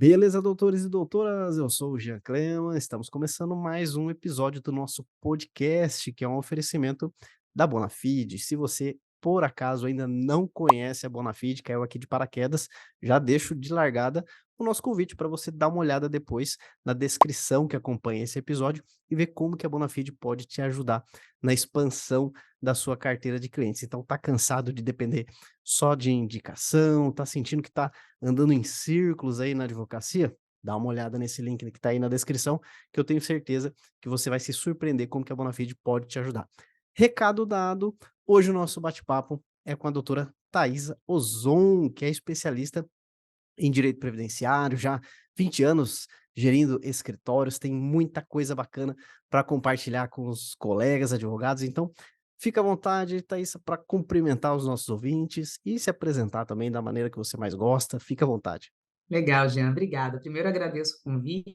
Beleza, doutores e doutoras? Eu sou o Jean Cleman, estamos começando mais um episódio do nosso podcast, que é um oferecimento da Bonafide. Se você, por acaso, ainda não conhece a Bonafide, caiu aqui de paraquedas, já deixo de largada o nosso convite para você dar uma olhada depois na descrição que acompanha esse episódio e ver como que a Bonafide pode te ajudar na expansão da sua carteira de clientes. Então, tá cansado de depender só de indicação, tá sentindo que tá andando em círculos aí na advocacia, dá uma olhada nesse link que está aí na descrição, que eu tenho certeza que você vai se surpreender como que a Bonafide pode te ajudar. Recado dado, hoje o nosso bate-papo é com a doutora Thaisa Ozon, que é especialista em direito previdenciário, já 20 anos gerindo escritórios, tem muita coisa bacana para compartilhar com os colegas advogados, então fica à vontade, Thaisa, para cumprimentar os nossos ouvintes e se apresentar também da maneira que você mais gosta, fica à vontade. Legal, Jean, obrigada. Primeiro agradeço o convite,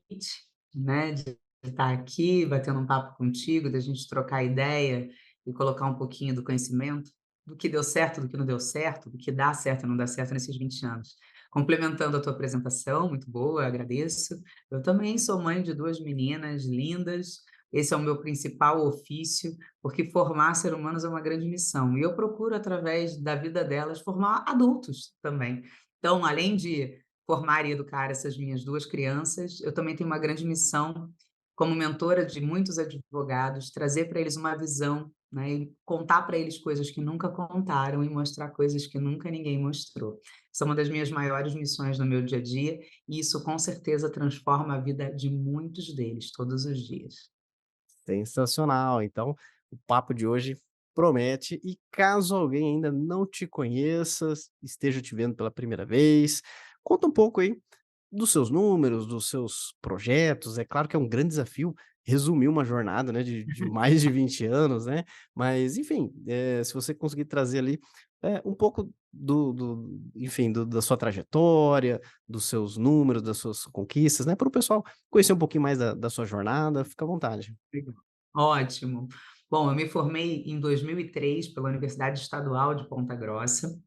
né, de estar aqui batendo um papo contigo, da gente trocar ideia e colocar um pouquinho do conhecimento, do que deu certo, do que não deu certo, do que dá certo e não dá certo nesses 20 anos. Complementando a tua apresentação, muito boa, agradeço. Eu também sou mãe de 2 meninas lindas, esse é o meu principal ofício, porque formar ser humanos é uma grande missão, e eu procuro, através da vida delas, formar adultos também. Então, além de formar e educar essas minhas 2 crianças, eu também tenho uma grande missão, como mentora de muitos advogados, trazer para eles uma visão, né, e contar para eles coisas que nunca contaram e mostrar coisas que nunca ninguém mostrou. Essa é uma das minhas maiores missões no meu dia a dia, e isso com certeza transforma a vida de muitos deles todos os dias. Sensacional. Então, o papo de hoje promete. E caso alguém ainda não te conheça, esteja te vendo pela primeira vez, conta um pouco aí dos seus números, dos seus projetos. É claro que é um grande desafio resumir uma jornada, né, de mais de 20 anos, né? Mas, enfim, se você conseguir trazer ali um pouco enfim, da sua trajetória, dos seus números, das suas conquistas, né, para o pessoal conhecer um pouquinho mais da sua jornada, fica à vontade. Legal. Ótimo. Bom, eu me formei em 2003 pela Universidade Estadual de Ponta Grossa.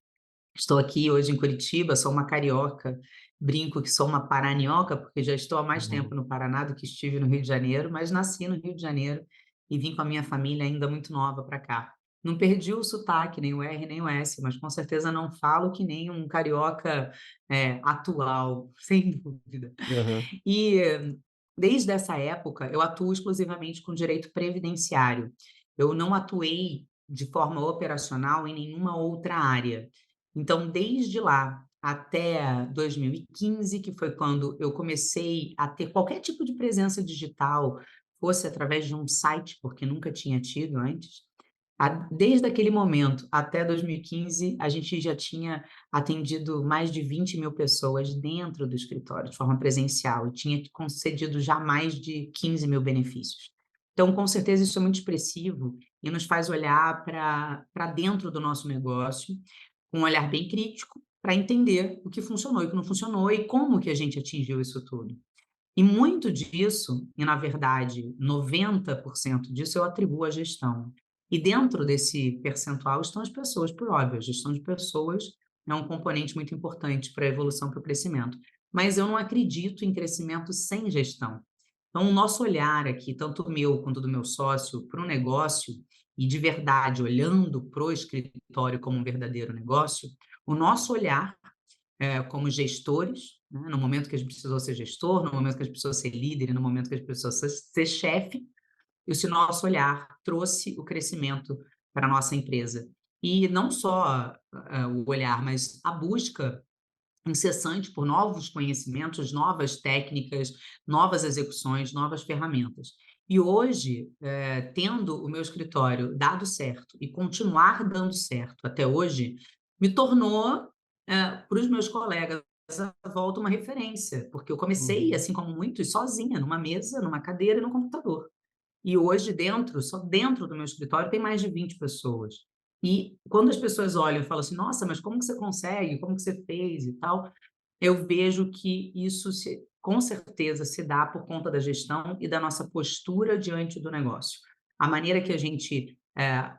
Estou aqui hoje em Curitiba, sou uma carioca, brinco que sou uma paranioca, porque já estou há mais Uhum. tempo no Paraná do que estive no Rio de Janeiro, mas nasci no Rio de Janeiro e vim com a minha família ainda muito nova para cá. Não perdi o sotaque, nem o R, nem o S, mas com certeza não falo que nem um carioca, atual, sem dúvida. Aham. E desde essa época eu atuo exclusivamente com direito previdenciário. Eu não atuei de forma operacional em nenhuma outra área. Então, desde lá até 2015, que foi quando eu comecei a ter qualquer tipo de presença digital, fosse através de um site, porque nunca tinha tido antes, desde aquele momento até 2015, a gente já tinha atendido mais de 20.000 pessoas dentro do escritório, de forma presencial, e tinha concedido já mais de 15.000 benefícios. Então, com certeza, isso é muito expressivo e nos faz olhar para dentro do nosso negócio, com um olhar bem crítico, para entender o que funcionou e o que não funcionou e como que a gente atingiu isso tudo. E muito disso, e na verdade 90% disso eu atribuo à gestão. E dentro desse percentual estão as pessoas, por óbvio, a gestão de pessoas é um componente muito importante para a evolução, para o crescimento. Mas eu não acredito em crescimento sem gestão. Então, o nosso olhar aqui, tanto o meu quanto do meu sócio, para o negócio, e de verdade, olhando para o escritório como um verdadeiro negócio, o nosso olhar como gestores, né, no momento que a gente precisou ser gestor, no momento que a gente precisou ser líder e no momento que a gente precisou ser chefe, e se nosso olhar trouxe o crescimento para a nossa empresa. E não só o olhar, mas a busca incessante por novos conhecimentos, novas técnicas, novas execuções, novas ferramentas. E hoje, tendo o meu escritório dado certo e continuar dando certo até hoje, me tornou, para os meus colegas à volta, uma referência, porque eu comecei, Uhum. assim como muitos, sozinha, numa mesa, numa cadeira e no computador. E hoje dentro, só dentro do meu escritório tem mais de 20 pessoas. E quando as pessoas olham e falam assim: "Nossa, mas como que você consegue? Como que você fez e tal?", eu vejo que isso com certeza se dá por conta da gestão e da nossa postura diante do negócio. A maneira que a gente,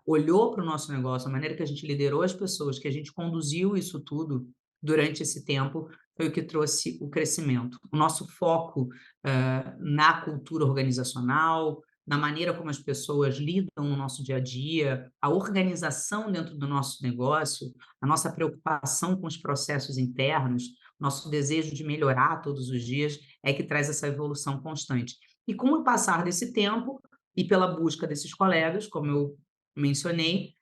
olhou para o nosso negócio, a maneira que a gente liderou as pessoas, que a gente conduziu isso tudo durante esse tempo foi o que trouxe o crescimento. O nosso foco, na cultura organizacional, na maneira como as pessoas lidam no nosso dia a dia, a organização dentro do nosso negócio, a nossa preocupação com os processos internos, nosso desejo de melhorar todos os dias, é que traz essa evolução constante. E com o passar desse tempo, e pela busca desses colegas, como eu mencionei,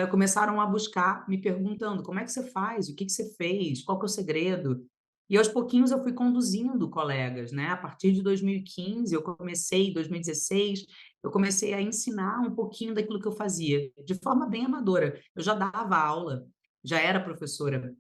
começaram a buscar me perguntando: "Como é que você faz? O que que você fez? Qual que é o segredo?". E aos pouquinhos eu fui conduzindo colegas, né, a partir de 2015 eu comecei, 2016, eu comecei a ensinar um pouquinho daquilo que eu fazia, de forma bem amadora. Eu já dava aula, já era professora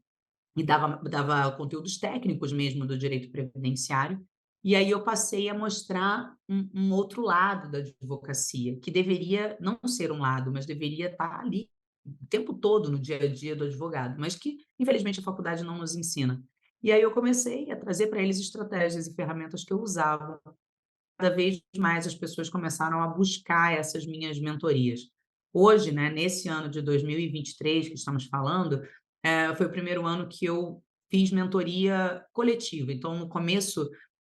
e dava conteúdos técnicos mesmo do direito previdenciário, e aí eu passei a mostrar um outro lado da advocacia, que deveria não ser um lado, mas deveria estar ali o tempo todo no dia a dia do advogado, mas que infelizmente a faculdade não nos ensina. E aí eu comecei a trazer para eles estratégias e ferramentas que eu usava. Cada vez mais as pessoas começaram a buscar essas minhas mentorias. Hoje, né, nesse ano de 2023 que estamos falando, foi o primeiro ano que eu fiz mentoria coletiva. Então,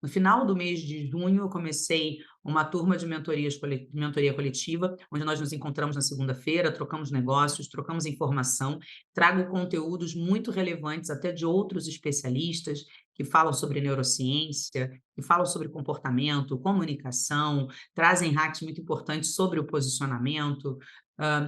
no final do mês de junho, eu comecei uma turma de mentoria coletiva, onde nós nos encontramos na segunda-feira, trocamos negócios, trocamos informação, trago conteúdos muito relevantes até de outros especialistas que falam sobre neurociência, que falam sobre comportamento, comunicação, trazem hacks muito importantes sobre o posicionamento,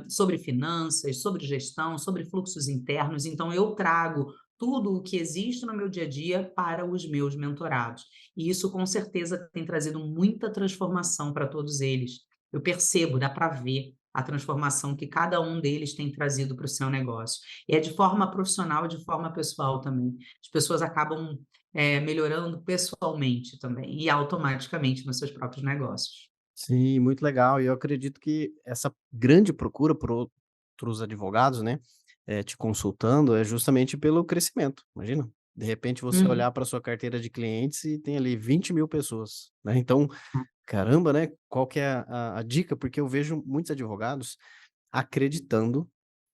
sobre finanças, sobre gestão, sobre fluxos internos. Então, eu trago tudo o que existe no meu dia a dia para os meus mentorados. E isso, com certeza, tem trazido muita transformação para todos eles. Eu percebo, dá para ver a transformação que cada um deles tem trazido para o seu negócio. E é de forma profissional e de forma pessoal também. As pessoas acabam melhorando pessoalmente também e automaticamente nos seus próprios negócios. Sim, muito legal. E eu acredito que essa grande procura por outros advogados, né, te consultando, é justamente pelo crescimento. Imagina, de repente você Uhum. olhar para sua carteira de clientes e tem ali 20.000 pessoas, né? Então, caramba, né? Qual que é a dica? Porque eu vejo muitos advogados acreditando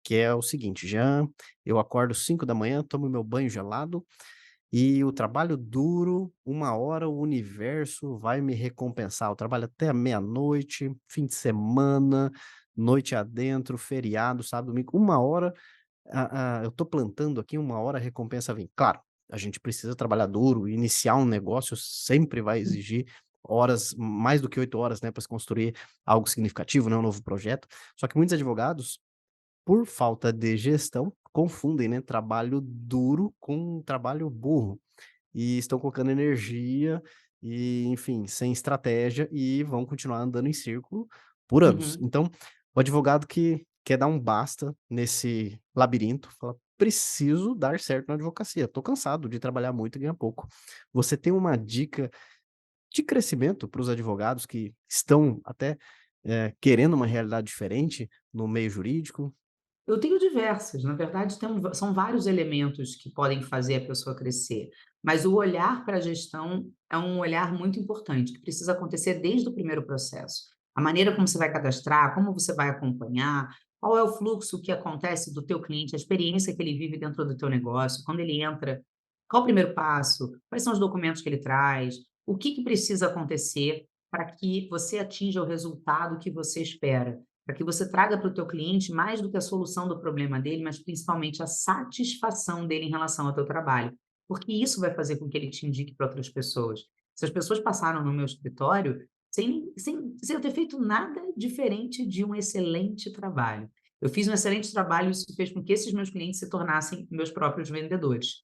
que é o seguinte: já eu acordo 5 da manhã, tomo meu banho gelado e o trabalho duro, 1 hora o universo vai me recompensar. Eu trabalho até a meia-noite, fim de semana, noite adentro, feriado, sábado, domingo, 1 hora, eu tô plantando aqui, 1 hora a recompensa vem. Claro, a gente precisa trabalhar duro, iniciar um negócio sempre vai exigir horas, mais do que 8 horas, né, para se construir algo significativo, né, um novo projeto. Só que muitos advogados por falta de gestão, confundem, né, trabalho duro com trabalho burro, e estão colocando energia e, enfim, sem estratégia e vão continuar andando em círculo por anos. Uhum. Então, o advogado que quer dar um basta nesse labirinto, fala: "Preciso dar certo na advocacia, tô cansado de trabalhar muito e ganhar pouco". Você tem uma dica de crescimento para os advogados que estão até, querendo uma realidade diferente no meio jurídico? Eu tenho diversas, na verdade são vários elementos que podem fazer a pessoa crescer, mas o olhar para a gestão é um olhar muito importante, que precisa acontecer desde o primeiro processo. A maneira como você vai cadastrar, como você vai acompanhar, qual é o fluxo que acontece do teu cliente, a experiência que ele vive dentro do teu negócio, quando ele entra, qual o primeiro passo, quais são os documentos que ele traz, o que que precisa acontecer para que você atinja o resultado que você espera. Para que você traga para o teu cliente mais do que a solução do problema dele, mas principalmente a satisfação dele em relação ao teu trabalho, porque isso vai fazer com que ele te indique para outras pessoas. Se as pessoas passaram no meu escritório sem eu ter feito nada diferente de um excelente trabalho. Eu fiz um excelente trabalho e isso fez com que esses meus clientes se tornassem meus próprios vendedores.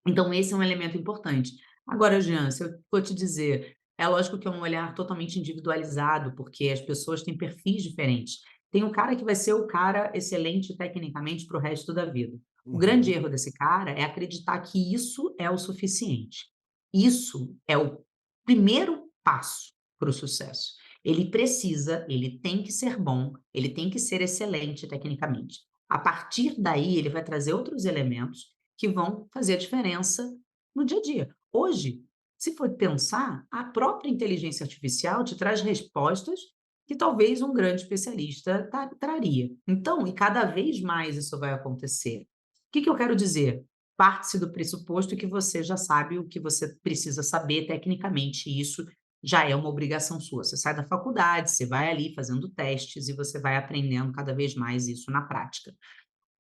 Então esse é um elemento importante. Agora, Jean, se eu for te dizer, é lógico que é um olhar totalmente individualizado, porque as pessoas têm perfis diferentes. Tem um cara que vai ser o cara excelente tecnicamente para o resto da vida. O grande Uhum. erro desse cara é acreditar que isso é o suficiente. Isso é o primeiro passo para o sucesso. Ele tem que ser bom, ele tem que ser excelente tecnicamente. A partir daí, ele vai trazer outros elementos que vão fazer a diferença no dia a dia. Hoje, se for pensar, a própria inteligência artificial te traz respostas que talvez um grande especialista traria. Então, e cada vez mais isso vai acontecer. O que que eu quero dizer? parte-se do pressuposto que você já sabe o que você precisa saber tecnicamente, e isso já é uma obrigação sua. Você sai da faculdade, você vai ali fazendo testes e você vai aprendendo cada vez mais isso na prática.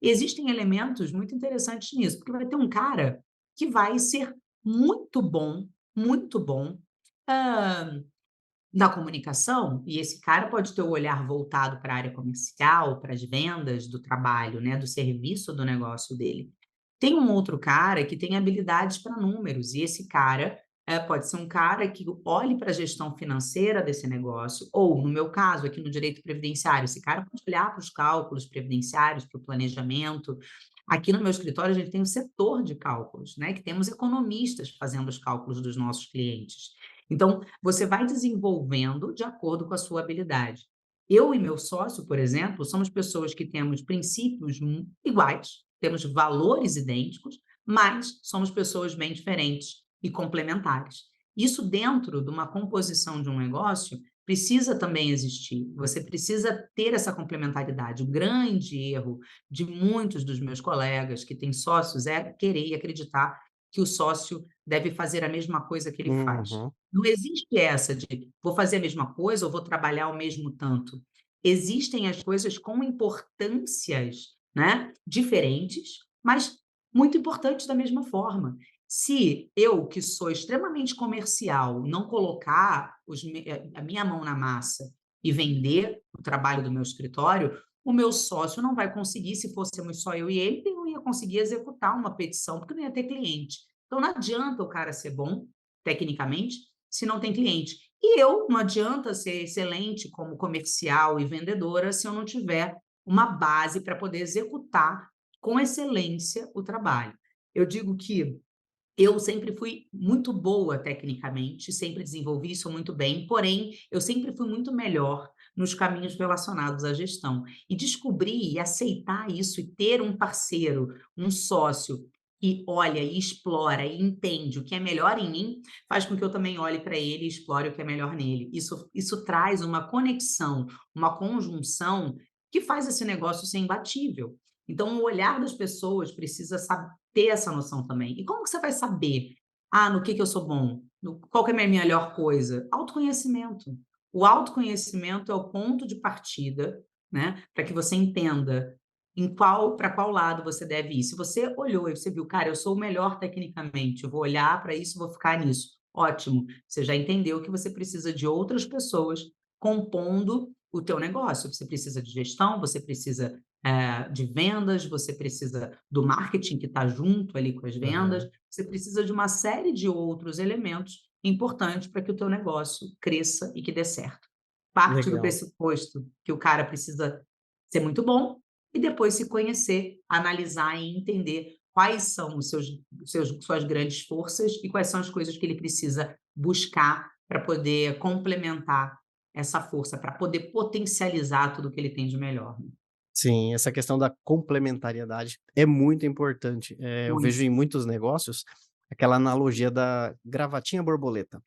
Existem elementos muito interessantes nisso, porque vai ter um cara que vai ser muito bom, hã, na comunicação, e esse cara pode ter o olhar voltado para a área comercial, para as vendas do trabalho, né, do serviço do negócio dele. Tem um outro cara que tem habilidades para números, e esse cara, pode ser um cara que olhe para a gestão financeira desse negócio, ou, no meu caso, aqui no direito previdenciário, esse cara pode olhar para os cálculos previdenciários, para o planejamento. Aqui no meu escritório, a gente tem um setor de cálculos, né, que temos economistas fazendo os cálculos dos nossos clientes. Então, você vai desenvolvendo de acordo com a sua habilidade. Eu e meu sócio, por exemplo, somos pessoas que temos princípios iguais, temos valores idênticos, mas somos pessoas bem diferentes e complementares. Isso dentro de uma composição de um negócio precisa também existir. Você precisa ter essa complementaridade. O grande erro de muitos dos meus colegas que têm sócios é querer e acreditar que o sócio deve fazer a mesma coisa que ele faz. Uhum. Não existe essa de vou fazer a mesma coisa ou vou trabalhar o mesmo tanto. Existem as coisas com importâncias, né, diferentes, mas muito importantes da mesma forma. Se eu, que sou extremamente comercial, não colocar a minha mão na massa e vender o trabalho do meu escritório, o meu sócio não vai conseguir, se fôssemos só eu e ele não ia conseguir executar uma petição, porque não ia ter cliente. Então não adianta o cara ser bom, tecnicamente, se não tem cliente. E eu, não adianta ser excelente como comercial e vendedora se eu não tiver uma base para poder executar com excelência o trabalho. Eu digo que eu sempre fui muito boa tecnicamente, sempre desenvolvi isso muito bem, porém, eu sempre fui muito melhor nos caminhos relacionados à gestão. E descobrir e aceitar isso e ter um parceiro, um sócio que olha e explora e entende o que é melhor em mim, faz com que eu também olhe para ele e explore o que é melhor nele. Isso traz uma conexão, uma conjunção que faz esse negócio ser imbatível. Então, o olhar das pessoas precisa ter essa noção também. E como que você vai saber, no que eu sou bom? Qual que é a minha melhor coisa? Autoconhecimento. O autoconhecimento é o ponto de partida, né, para que você entenda para qual lado você deve ir. Se você olhou e você viu, cara, eu sou o melhor tecnicamente, eu vou olhar para isso, vou ficar nisso. Ótimo, você já entendeu que você precisa de outras pessoas compondo o teu negócio. Você precisa de gestão, você precisa de vendas, você precisa do marketing que está junto ali com as vendas, Aham. você precisa de uma série de outros elementos importantes para que o teu negócio cresça e que dê certo. Parte do Legal. pressuposto que o cara precisa ser muito bom e depois se conhecer, analisar e entender quais são suas grandes forças e quais são as coisas que ele precisa buscar para poder complementar essa força, para poder potencializar tudo que ele tem de melhor, né. Sim, essa questão da complementariedade é muito importante. Eu vejo Muito. em muitos negócios aquela analogia da gravatinha borboleta,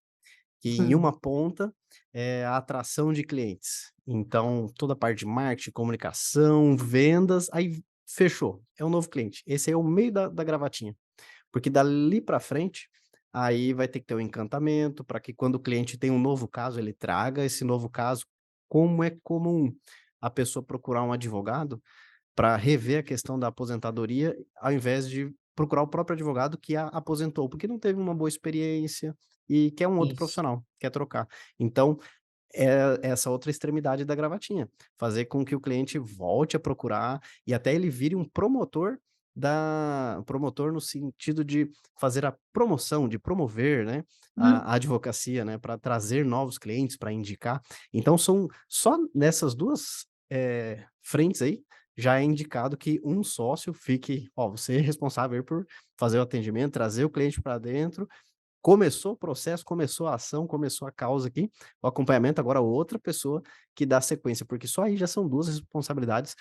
que em Hum. uma ponta é a atração de clientes. Então, toda a parte de marketing, comunicação, vendas, aí fechou, é um novo cliente. Esse aí é o meio da gravatinha. Porque dali para frente, aí vai ter que ter um encantamento para que quando o cliente tem um novo caso, ele traga esse novo caso. Como é comum a pessoa procurar um advogado para rever a questão da aposentadoria, ao invés de procurar o próprio advogado que a aposentou, porque não teve uma boa experiência e quer um outro Isso, profissional, quer trocar. Então, é essa outra extremidade da gravatinha, fazer com que o cliente volte a procurar e até ele vire um promotor no sentido de fazer a promoção, de promover, né, hum, a advocacia, né, para trazer novos clientes, para indicar. Então são só nessas 2 frentes aí, já é indicado que um sócio fique: "Ó, você é responsável aí por fazer o atendimento, trazer o cliente para dentro. Começou o processo, começou a ação, começou a causa aqui, o acompanhamento, agora outra pessoa que dá sequência, porque só aí já são 2 responsabilidades,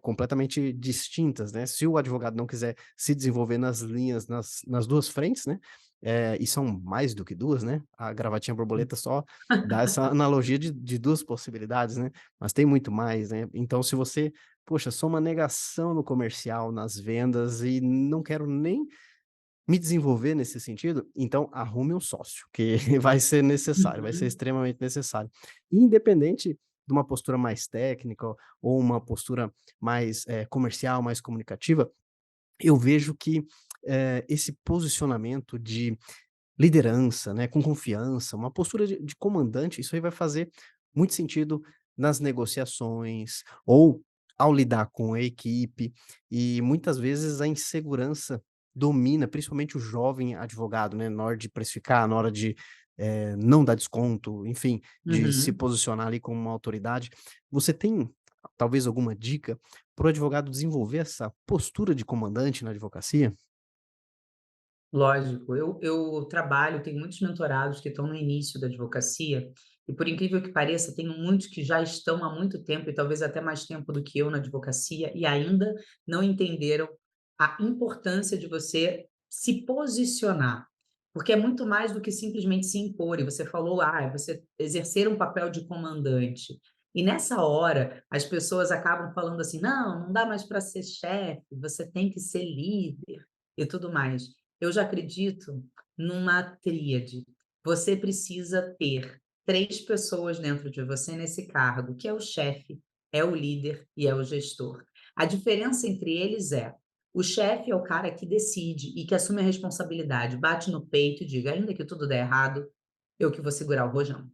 completamente distintas, né. Se o advogado não quiser se desenvolver nas linhas nas 2 frentes, né, e são mais do que 2, né, a gravatinha borboleta só dá essa analogia de 2 possibilidades, né, mas tem muito mais, né. Então se você, poxa, sou uma negação no comercial, nas vendas e não quero nem me desenvolver nesse sentido, então arrume um sócio, que vai ser necessário, vai ser Uhum. extremamente necessário. Independente de uma postura mais técnica ou uma postura mais, comercial, mais comunicativa, eu vejo que, esse posicionamento de liderança, né, com confiança, uma postura de comandante, isso aí vai fazer muito sentido nas negociações ou ao lidar com a equipe, e muitas vezes a insegurança domina, principalmente o jovem advogado, né, na hora de precificar, na hora de, não dar desconto, enfim, de se Uhum. posicionar ali como uma autoridade. Você tem talvez alguma dica para o advogado desenvolver essa postura de comandante na advocacia? Lógico, eu trabalho, tenho muitos mentorados que estão no início da advocacia, e por incrível que pareça, tenho muitos que já estão há muito tempo, e talvez até mais tempo do que eu na advocacia, e ainda não entenderam a importância de você se posicionar. Porque é muito mais do que simplesmente se impor. E você falou, é você exercer um papel de comandante. E nessa hora, as pessoas acabam falando assim: não, não dá mais para ser chefe, você tem que ser líder e tudo mais. Eu já acredito numa tríade. Você precisa ter 3 pessoas dentro de você nesse cargo, que é o chefe, é o líder e é o gestor. A diferença entre eles é: o chefe é o cara que decide e que assume a responsabilidade, bate no peito e diga: "Ainda que tudo der errado, eu que vou segurar o rojão".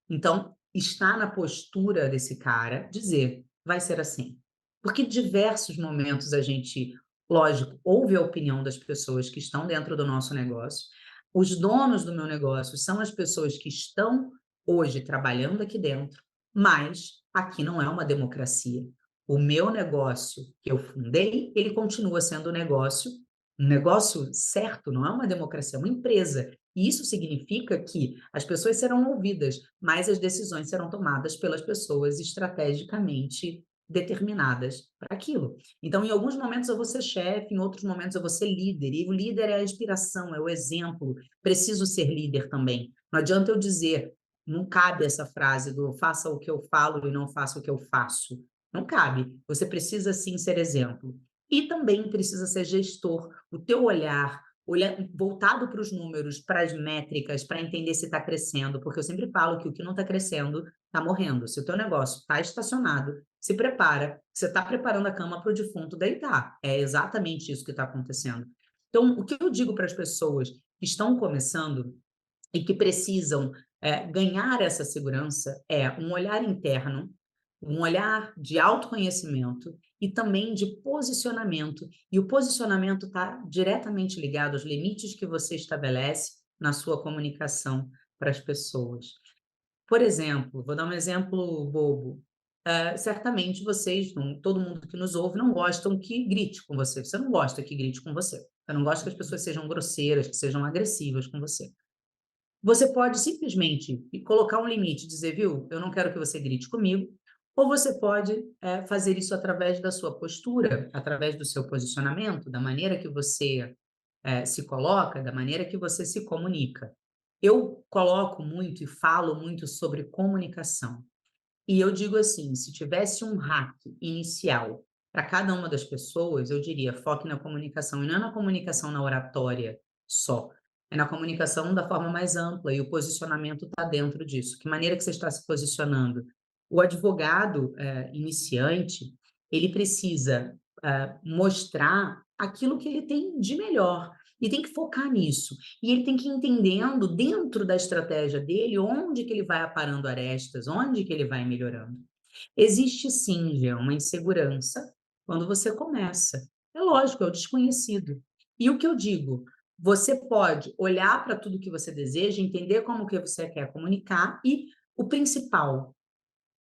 Então, está na postura desse cara dizer: "Vai ser assim". Porque diversos momentos a gente, lógico, ouve a opinião das pessoas que estão dentro do nosso negócio. Os donos do meu negócio são as pessoas que estão hoje trabalhando aqui dentro, mas aqui não é uma democracia. O meu negócio que eu fundei, ele continua sendo um negócio certo, não é uma democracia, é uma empresa. E isso significa que as pessoas serão ouvidas, mas as decisões serão tomadas pelas pessoas estrategicamente determinadas para aquilo. Então, em alguns momentos eu vou ser chefe, em outros momentos eu vou ser líder, e o líder é a inspiração, é o exemplo. Preciso ser líder também. Não adianta eu dizer, não cabe essa frase do faça o que eu falo e não faça o que eu faço. Não cabe. Você precisa sim ser exemplo. E também precisa ser gestor. O teu olhar voltado para os números, para as métricas, para entender se está crescendo, porque eu sempre falo que o que não está crescendo está morrendo. Se o teu negócio está estacionado, se prepara, você está preparando a cama para o defunto deitar. É exatamente isso que está acontecendo. Então, o que eu digo para as pessoas que estão começando e que precisam ganhar essa segurança é um olhar interno, um olhar de autoconhecimento e também de posicionamento. E o posicionamento está diretamente ligado aos limites que você estabelece na sua comunicação para as pessoas. Por exemplo, vou dar um exemplo bobo. Certamente vocês, todo mundo que nos ouve, não gostam que grite com você. Você não gosta que grite com você. Você não gosta que as pessoas sejam grosseiras, que sejam agressivas com você. Você pode simplesmente colocar um limite, dizer: "Viu, eu não quero que você grite comigo", ou você pode, fazer isso através da sua postura, através do seu posicionamento, da maneira que você, se coloca, da maneira que você se comunica. Eu coloco muito e falo muito sobre comunicação. E eu digo assim, se tivesse um hack inicial para cada uma das pessoas, eu diria: foque na comunicação, e não é na comunicação na oratória só, é na comunicação da forma mais ampla, e o posicionamento está dentro disso. Que maneira que você está se posicionando? O advogado, iniciante, ele precisa, mostrar aquilo que ele tem de melhor, e tem que focar nisso. E ele tem que ir entendendo dentro da estratégia dele onde que ele vai aparando arestas, onde que ele vai melhorando. Existe sim, Jean, uma insegurança quando você começa. É lógico, é o desconhecido. E o que eu digo? Você pode olhar para tudo que você deseja, entender como que você quer comunicar e o principal,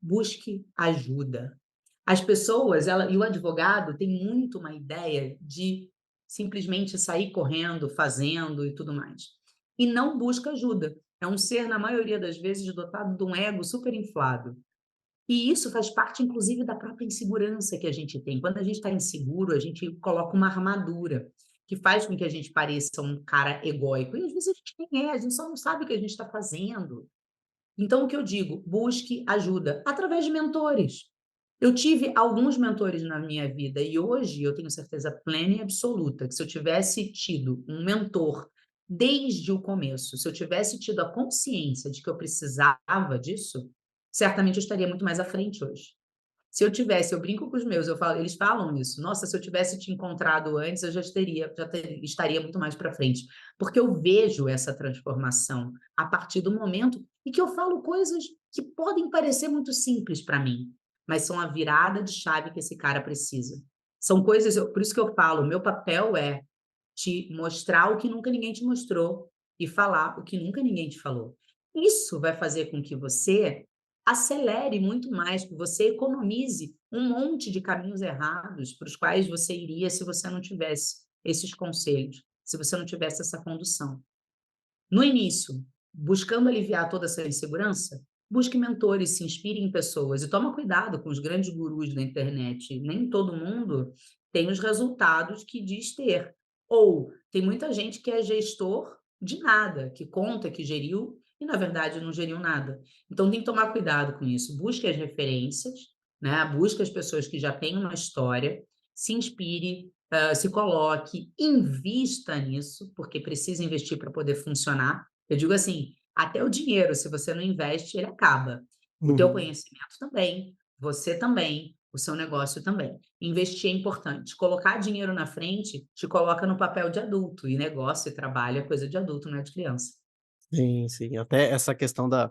busque ajuda. As pessoas, e o advogado tem muito uma ideia de simplesmente sair correndo, fazendo e tudo mais. E não busca ajuda. É um ser, na maioria das vezes, dotado de um ego super inflado. E isso faz parte, inclusive, da própria insegurança que a gente tem. Quando a gente está inseguro, a gente coloca uma armadura. que faz com que a gente pareça um cara egóico, e às vezes a gente nem é, a gente só não sabe o que a gente está fazendo. Então o que eu digo, busque ajuda através de mentores. Eu tive alguns mentores na minha vida e hoje eu tenho certeza plena e absoluta que se eu tivesse tido um mentor desde o começo, se eu tivesse tido a consciência de que eu precisava disso, certamente eu estaria muito mais à frente hoje. Se eu tivesse, eu brinco com os meus, eu falo, eles falam isso. Nossa, se eu tivesse te encontrado antes, eu estaria muito mais para frente, porque eu vejo essa transformação a partir do momento em que eu falo coisas que podem parecer muito simples para mim, mas são a virada de chave que esse cara precisa. São coisas, por isso que eu falo, o meu papel é te mostrar o que nunca ninguém te mostrou e falar o que nunca ninguém te falou. Isso vai fazer com que você acelere muito mais, que você economize um monte de caminhos errados para os quais você iria se você não tivesse esses conselhos, se você não tivesse essa condução. No início, buscando aliviar toda essa insegurança, busque mentores, se inspire em pessoas e toma cuidado com os grandes gurus da internet. Nem todo mundo tem os resultados que diz ter. Ou tem muita gente que é gestor de nada, que conta que geriu e na verdade não geriu nada. Então tem que tomar cuidado com isso. Busque as referências, né? Busque as pessoas que já têm uma história, se inspire, se coloque, invista nisso, porque precisa investir para poder funcionar. Eu digo assim, até o dinheiro, se você não investe, ele acaba. O teu Uhum. conhecimento também, você também, o seu negócio também. Investir é importante. Colocar dinheiro na frente te coloca no papel de adulto, e negócio e trabalho é coisa de adulto, não é de criança. Sim, sim. Até essa questão da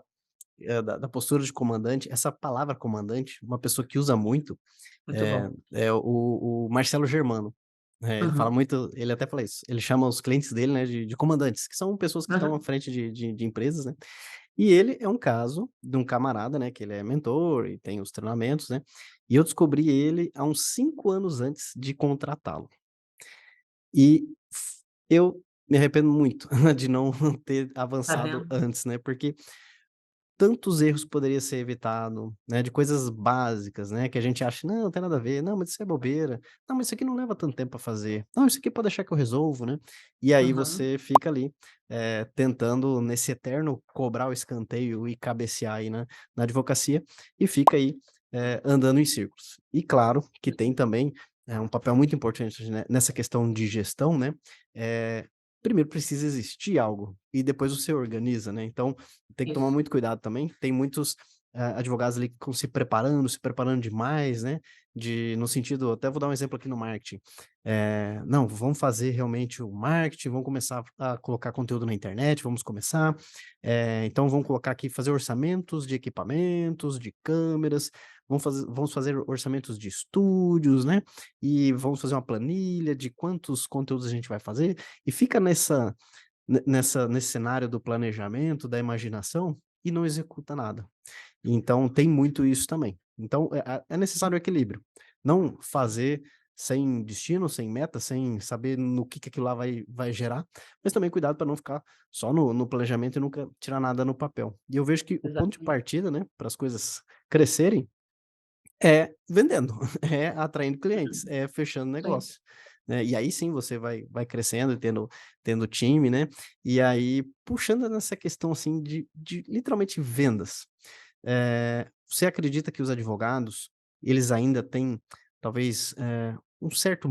postura de comandante, essa palavra comandante, uma pessoa que usa muito, Muito bom. é o Marcelo Germano. Ele fala Aham, muito, ele até fala isso, ele chama os clientes dele, né, de comandantes, que são pessoas que estão à aham. frente de empresas, né. E ele é um caso de um camarada, né, que ele é mentor e tem os treinamentos, né, e eu descobri ele há uns 5 anos antes de contratá-lo. E eu me arrependo muito de não ter Tá avançado vendo? antes, né, porque tantos erros poderia ser evitado, né, de coisas básicas, né, que a gente acha: "Não, não tem nada a ver. Não, mas isso é bobeira. Não, mas isso aqui não leva tanto tempo para fazer. Não, isso aqui pode deixar que eu resolvo", né. E aí Aham. você fica ali, tentando nesse eterno cobrar o escanteio e cabecear aí na advocacia, e fica aí, andando em círculos. E claro que tem também, um papel muito importante, né, nessa questão de gestão, né, primeiro precisa existir algo, e depois você organiza, né, então tem que tomar Isso. muito cuidado também. Tem muitos, advogados ali que ficam se preparando demais, né, no sentido, até vou dar um exemplo aqui no marketing. Não, vamos fazer realmente o marketing, vamos começar a colocar conteúdo na internet, vamos começar, então vamos colocar aqui, fazer orçamentos de equipamentos, de câmeras, vamos fazer orçamentos de estúdios, né, e vamos fazer uma planilha de quantos conteúdos a gente vai fazer, e fica nesse cenário do planejamento, da imaginação, e não executa nada. Então tem muito isso também. Então é necessário equilíbrio. Não fazer sem destino, sem meta, sem saber no que aquilo lá vai gerar, mas também cuidado para não ficar só no planejamento e nunca tirar nada no papel. E eu vejo que o ponto de Exatamente. partida, né, para as coisas crescerem é vendendo, é atraindo clientes, é fechando Isso aí. negócio, né, e aí sim você vai crescendo e tendo time, né, e aí puxando nessa questão, assim, de literalmente vendas, você acredita que os advogados, eles ainda têm talvez, um certo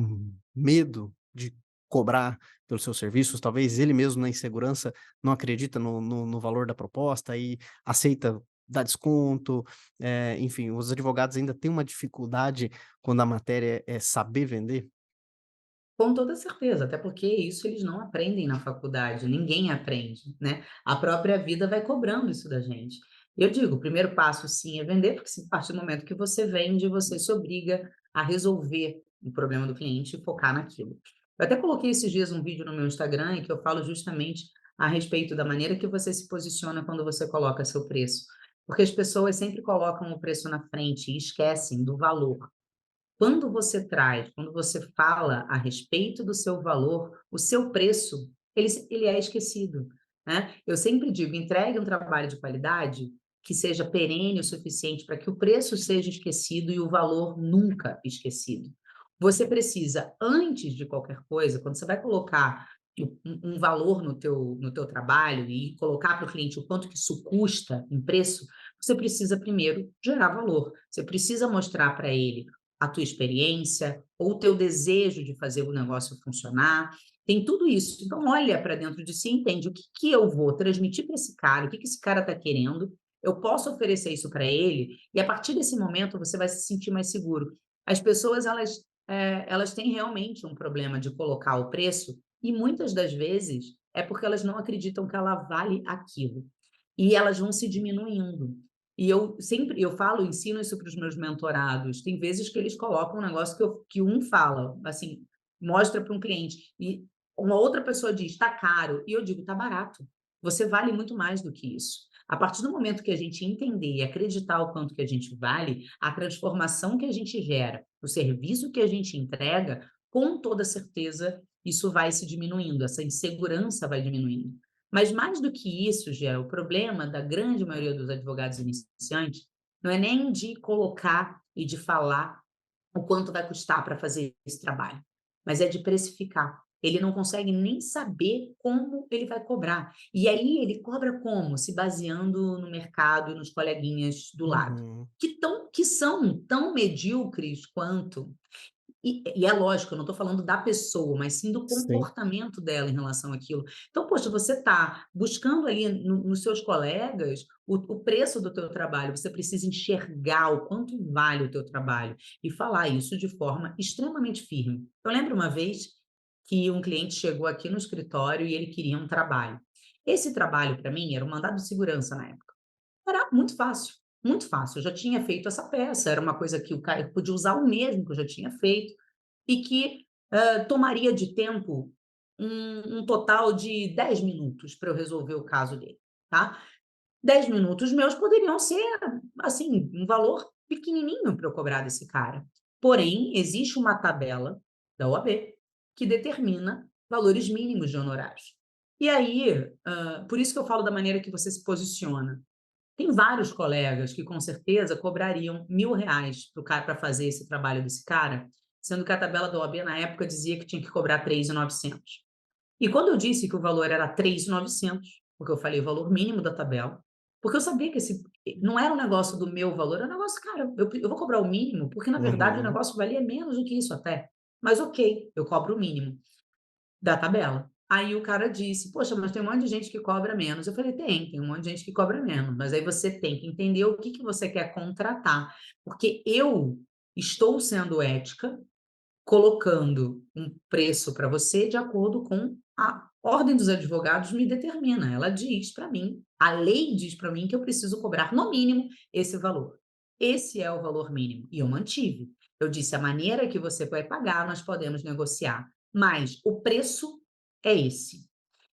medo de cobrar pelos seus serviços? Talvez ele mesmo na insegurança não acredita no valor da proposta e aceita dar desconto, enfim, os advogados ainda têm uma dificuldade quando a matéria é saber vender? Com toda certeza, até porque isso eles não aprendem na faculdade, ninguém aprende, né. A própria vida vai cobrando isso da gente. Eu digo, o primeiro passo sim é vender, porque se a partir do momento que você vende, você se obriga a resolver o problema do cliente e focar naquilo. Eu até coloquei esses dias um vídeo no meu Instagram em que eu falo justamente a respeito da maneira que você se posiciona quando você coloca seu preço, porque as pessoas sempre colocam o preço na frente e esquecem do valor. Quando você fala a respeito do seu valor, o seu preço, ele é esquecido, né. Eu sempre digo: entregue um trabalho de qualidade que seja perene o suficiente para que o preço seja esquecido e o valor nunca esquecido. Você precisa, antes de qualquer coisa, quando você vai colocar um valor no teu trabalho e colocar para o cliente o quanto que isso custa em preço, você precisa primeiro gerar valor. Você precisa mostrar para ele a tua experiência ou o teu desejo de fazer o negócio funcionar. Tem tudo isso. Então, olha para dentro de si e entende o que, que eu vou transmitir para esse cara, o que, que esse cara está querendo. Eu posso oferecer isso para ele, e a partir desse momento você vai se sentir mais seguro. As pessoas, elas têm realmente um problema de colocar o preço, e muitas das vezes é porque elas não acreditam que ela vale aquilo. E elas vão se diminuindo. E eu falo, ensino isso para os meus mentorados. Tem vezes que eles colocam um negócio que um fala, assim, mostra para um cliente, e uma outra pessoa diz, está caro, e eu digo, está barato. Você vale muito mais do que isso. A partir do momento que a gente entender e acreditar o quanto que a gente vale, a transformação que a gente gera, o serviço que a gente entrega, com toda certeza, isso vai se diminuindo, essa insegurança vai diminuindo. Mas mais do que isso, Gé, o problema da grande maioria dos advogados iniciantes não é nem de colocar e de falar o quanto vai custar para fazer esse trabalho, mas é de precificar. Ele não consegue nem saber como ele vai cobrar. E aí ele cobra como? Se baseando no mercado e nos coleguinhas do lado, Uhum. que são tão medíocres quanto. E é lógico, eu não estou falando da pessoa, mas sim do Sim. comportamento dela em relação àquilo. Então, poxa, você está buscando ali nos seus colegas o preço do teu trabalho, você precisa enxergar o quanto vale o teu trabalho e falar isso de forma extremamente firme. Eu lembro uma vez que um cliente chegou aqui no escritório e ele queria um trabalho. Esse trabalho, para mim, era um mandado de segurança na época. Era muito fácil, muito fácil. Eu já tinha feito essa peça, era uma coisa que o cara podia usar o mesmo que eu já tinha feito e que, tomaria de tempo um total de 10 minutos para eu resolver o caso dele, tá. 10 minutos meus poderiam ser, assim, um valor pequenininho para eu cobrar desse cara. Porém, existe uma tabela da OAB que determina valores mínimos de honorários. E aí, por isso que eu falo da maneira que você se posiciona. Tem vários colegas que com certeza cobrariam R$ 1.000 para o cara para fazer esse trabalho desse cara, sendo que a tabela da OAB na época dizia que tinha que cobrar 3.900. E quando eu disse que o valor era 3.900, porque eu falei o valor mínimo da tabela, porque eu sabia que esse não era um negócio do meu valor, era um negócio, cara, eu vou cobrar o mínimo, porque na verdade o Uhum. negócio valia menos do que isso até. Mas ok, eu cobro o mínimo da tabela. Aí o cara disse: "Poxa, mas tem um monte de gente que cobra menos". Eu falei: "Tem um monte de gente que cobra menos, mas aí você tem que entender o que que você quer contratar, porque eu estou sendo ética, colocando um preço para você de acordo com a ordem dos advogados me determina. Ela diz para mim, a lei diz para mim que eu preciso cobrar no mínimo esse valor. Esse é o valor mínimo e eu mantive. Eu disse: a maneira que você vai pagar, nós podemos negociar, mas o preço é esse.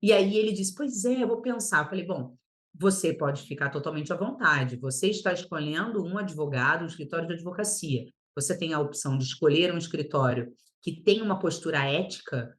E aí ele disse: "Pois é, eu vou pensar". Eu falei: "Bom, você pode ficar totalmente à vontade. Você está escolhendo um advogado, um escritório de advocacia. Você tem a opção de escolher um escritório que tem uma postura ética,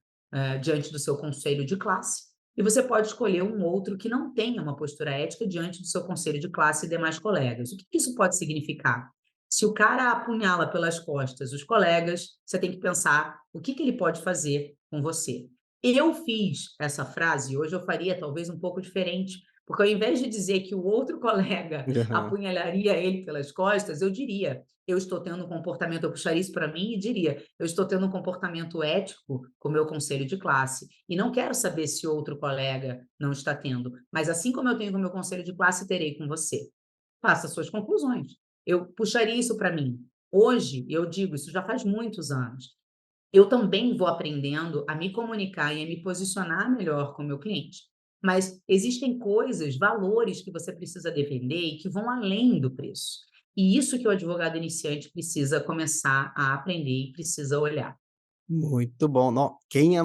diante do seu conselho de classe, e você pode escolher um outro que não tenha uma postura ética diante do seu conselho de classe e demais colegas". O que que isso pode significar? Se o cara apunhala pelas costas os colegas, você tem que pensar o que que ele pode fazer com você. Eu fiz essa frase, hoje eu faria talvez um pouco diferente, porque ao invés de dizer que o outro colega Aham. apunhalaria ele pelas costas, eu diria: "Eu estou tendo um comportamento", eu puxaria isso para mim e diria: "Eu estou tendo um comportamento ético com o meu conselho de classe, e não quero saber se outro colega não está tendo, mas assim como eu tenho com o meu conselho de classe, terei com você. Faça suas conclusões". Eu puxaria isso para mim. Hoje, eu digo, isso já faz muitos anos, eu também vou aprendendo a me comunicar e a me posicionar melhor com o meu cliente. Mas existem coisas, valores que você precisa defender e que vão além do preço. E isso que o advogado iniciante precisa começar a aprender e precisa olhar. Muito bom. Quem não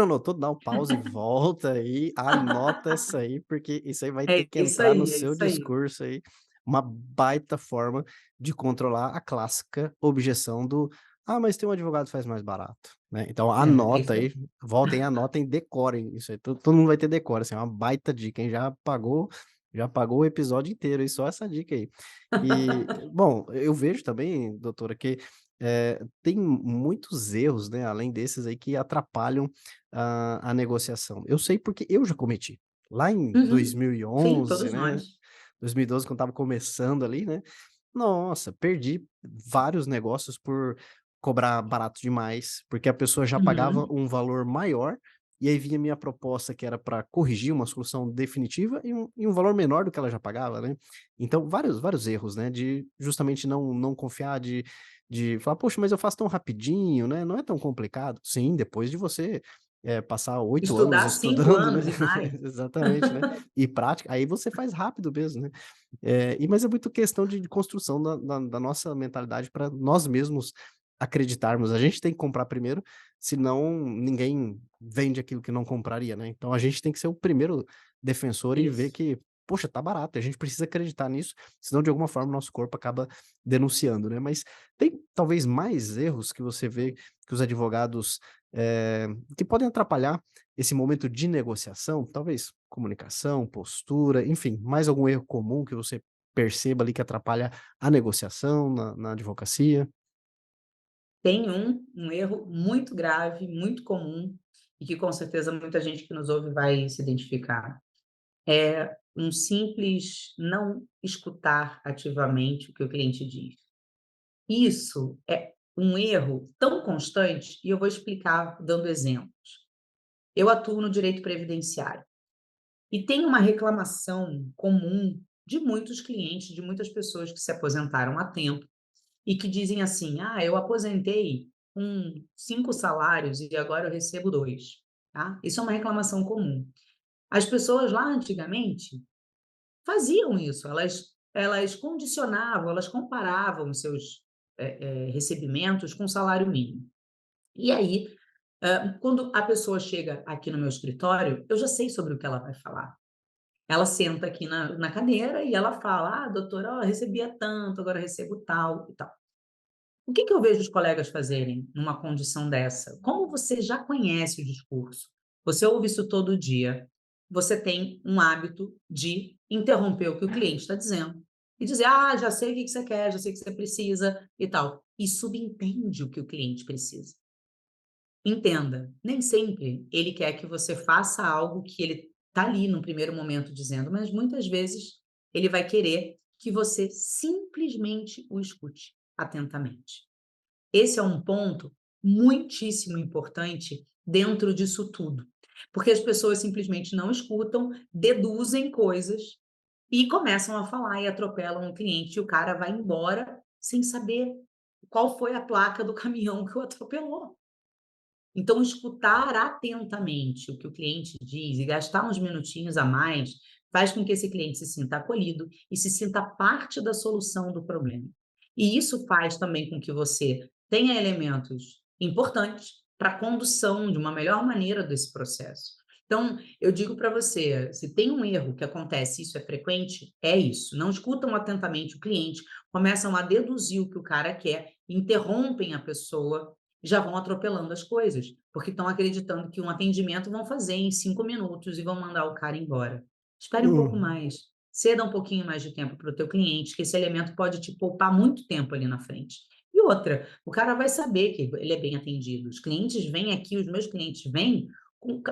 anotou, dá um pause, volta aí, anota essa aí, porque isso aí vai ter É que isso entrar no aí, é seu isso aí. discurso aí, uma baita forma de controlar a clássica objeção do: "Ah, mas tem um advogado que faz mais barato", né. Então É anota isso aí. aí, voltem, anotem, decorem isso aí, todo mundo vai ter decora, assim, é uma baita dica, hein, já pagou o episódio inteiro aí, só essa dica aí. E, bom, eu vejo também, doutora, que tem muitos erros, né, além desses aí que atrapalham a negociação. Eu sei porque eu já cometi. Lá em Uhum. Sim, 2011, todos né, nós. 2012 quando estava começando ali, né, nossa, perdi vários negócios por cobrar barato demais, porque a pessoa já pagava Uhum. um valor maior, e aí vinha minha proposta que era para corrigir uma solução definitiva e um valor menor do que ela já pagava, né. Então vários erros, né, de justamente não confiar, de falar: "Poxa, mas eu faço tão rapidinho, né, não é tão complicado". Sim, depois de você, passar 8 anos Estudar 5 estudando, né. anos e mais. Exatamente, né. E prática, aí você faz rápido mesmo, né. Mas é muito questão de construção da nossa mentalidade para nós mesmos acreditarmos. A gente tem que comprar primeiro, senão ninguém vende aquilo que não compraria, né. Então a gente tem que ser o primeiro defensor e ver Isso. que, poxa, tá barato, a gente precisa acreditar nisso, senão de alguma forma o nosso corpo acaba denunciando, né. Mas tem talvez mais erros que você vê que os advogados, que podem atrapalhar esse momento de negociação? Talvez comunicação, postura, enfim, mais algum erro comum que você perceba ali que atrapalha a negociação na advocacia? Tem um erro muito grave, muito comum, e que com certeza muita gente que nos ouve vai se identificar. É um simples não escutar ativamente o que o cliente diz. Isso é um erro tão constante, e eu vou explicar dando exemplos. Eu atuo no direito previdenciário e tem uma reclamação comum de muitos clientes, de muitas pessoas que se aposentaram há tempo e que dizem assim: "Ah, eu aposentei com 5 salários e agora eu recebo 2", tá. Isso é uma reclamação comum. As pessoas lá antigamente faziam isso, elas condicionavam, elas comparavam os seus, recebimentos com o salário mínimo. E aí, quando a pessoa chega aqui no meu escritório, eu já sei sobre o que ela vai falar. Ela senta aqui na cadeira e ela fala: "Ah, doutora, ó, eu recebia tanto, agora eu recebo tal e tal". O que que eu vejo os colegas fazerem numa condição dessa? Como você já conhece o discurso, você ouve isso todo dia, você tem um hábito de interromper o que o cliente está dizendo e dizer: "Ah, já sei o que que você quer, já sei o que você precisa e tal", e subentende o que o cliente precisa. Entenda, nem sempre ele quer que você faça algo que ele está ali no primeiro momento dizendo, mas muitas vezes ele vai querer que você simplesmente o escute atentamente. Esse é um ponto muitíssimo importante dentro disso tudo, porque as pessoas simplesmente não escutam, deduzem coisas e começam a falar e atropelam o cliente, e o cara vai embora sem saber qual foi a placa do caminhão que o atropelou. Então, escutar atentamente o que o cliente diz e gastar uns minutinhos a mais faz com que esse cliente se sinta acolhido e se sinta parte da solução do problema. E isso faz também com que você tenha elementos importantes para a condução de uma melhor maneira desse processo. Então, eu digo para você, se tem um erro que acontece, isso é frequente, é isso. Não escutam atentamente o cliente, começam a deduzir o que o cara quer, interrompem a pessoa, já vão atropelando as coisas, porque estão acreditando que um atendimento vão fazer em 5 minutos e vão mandar o cara embora. Espere um pouco Uhum. mais, ceda um pouquinho mais de tempo para o teu cliente, que esse elemento pode te poupar muito tempo ali na frente. E outra, o cara vai saber que ele é bem atendido. Os clientes vêm aqui, os meus clientes vêm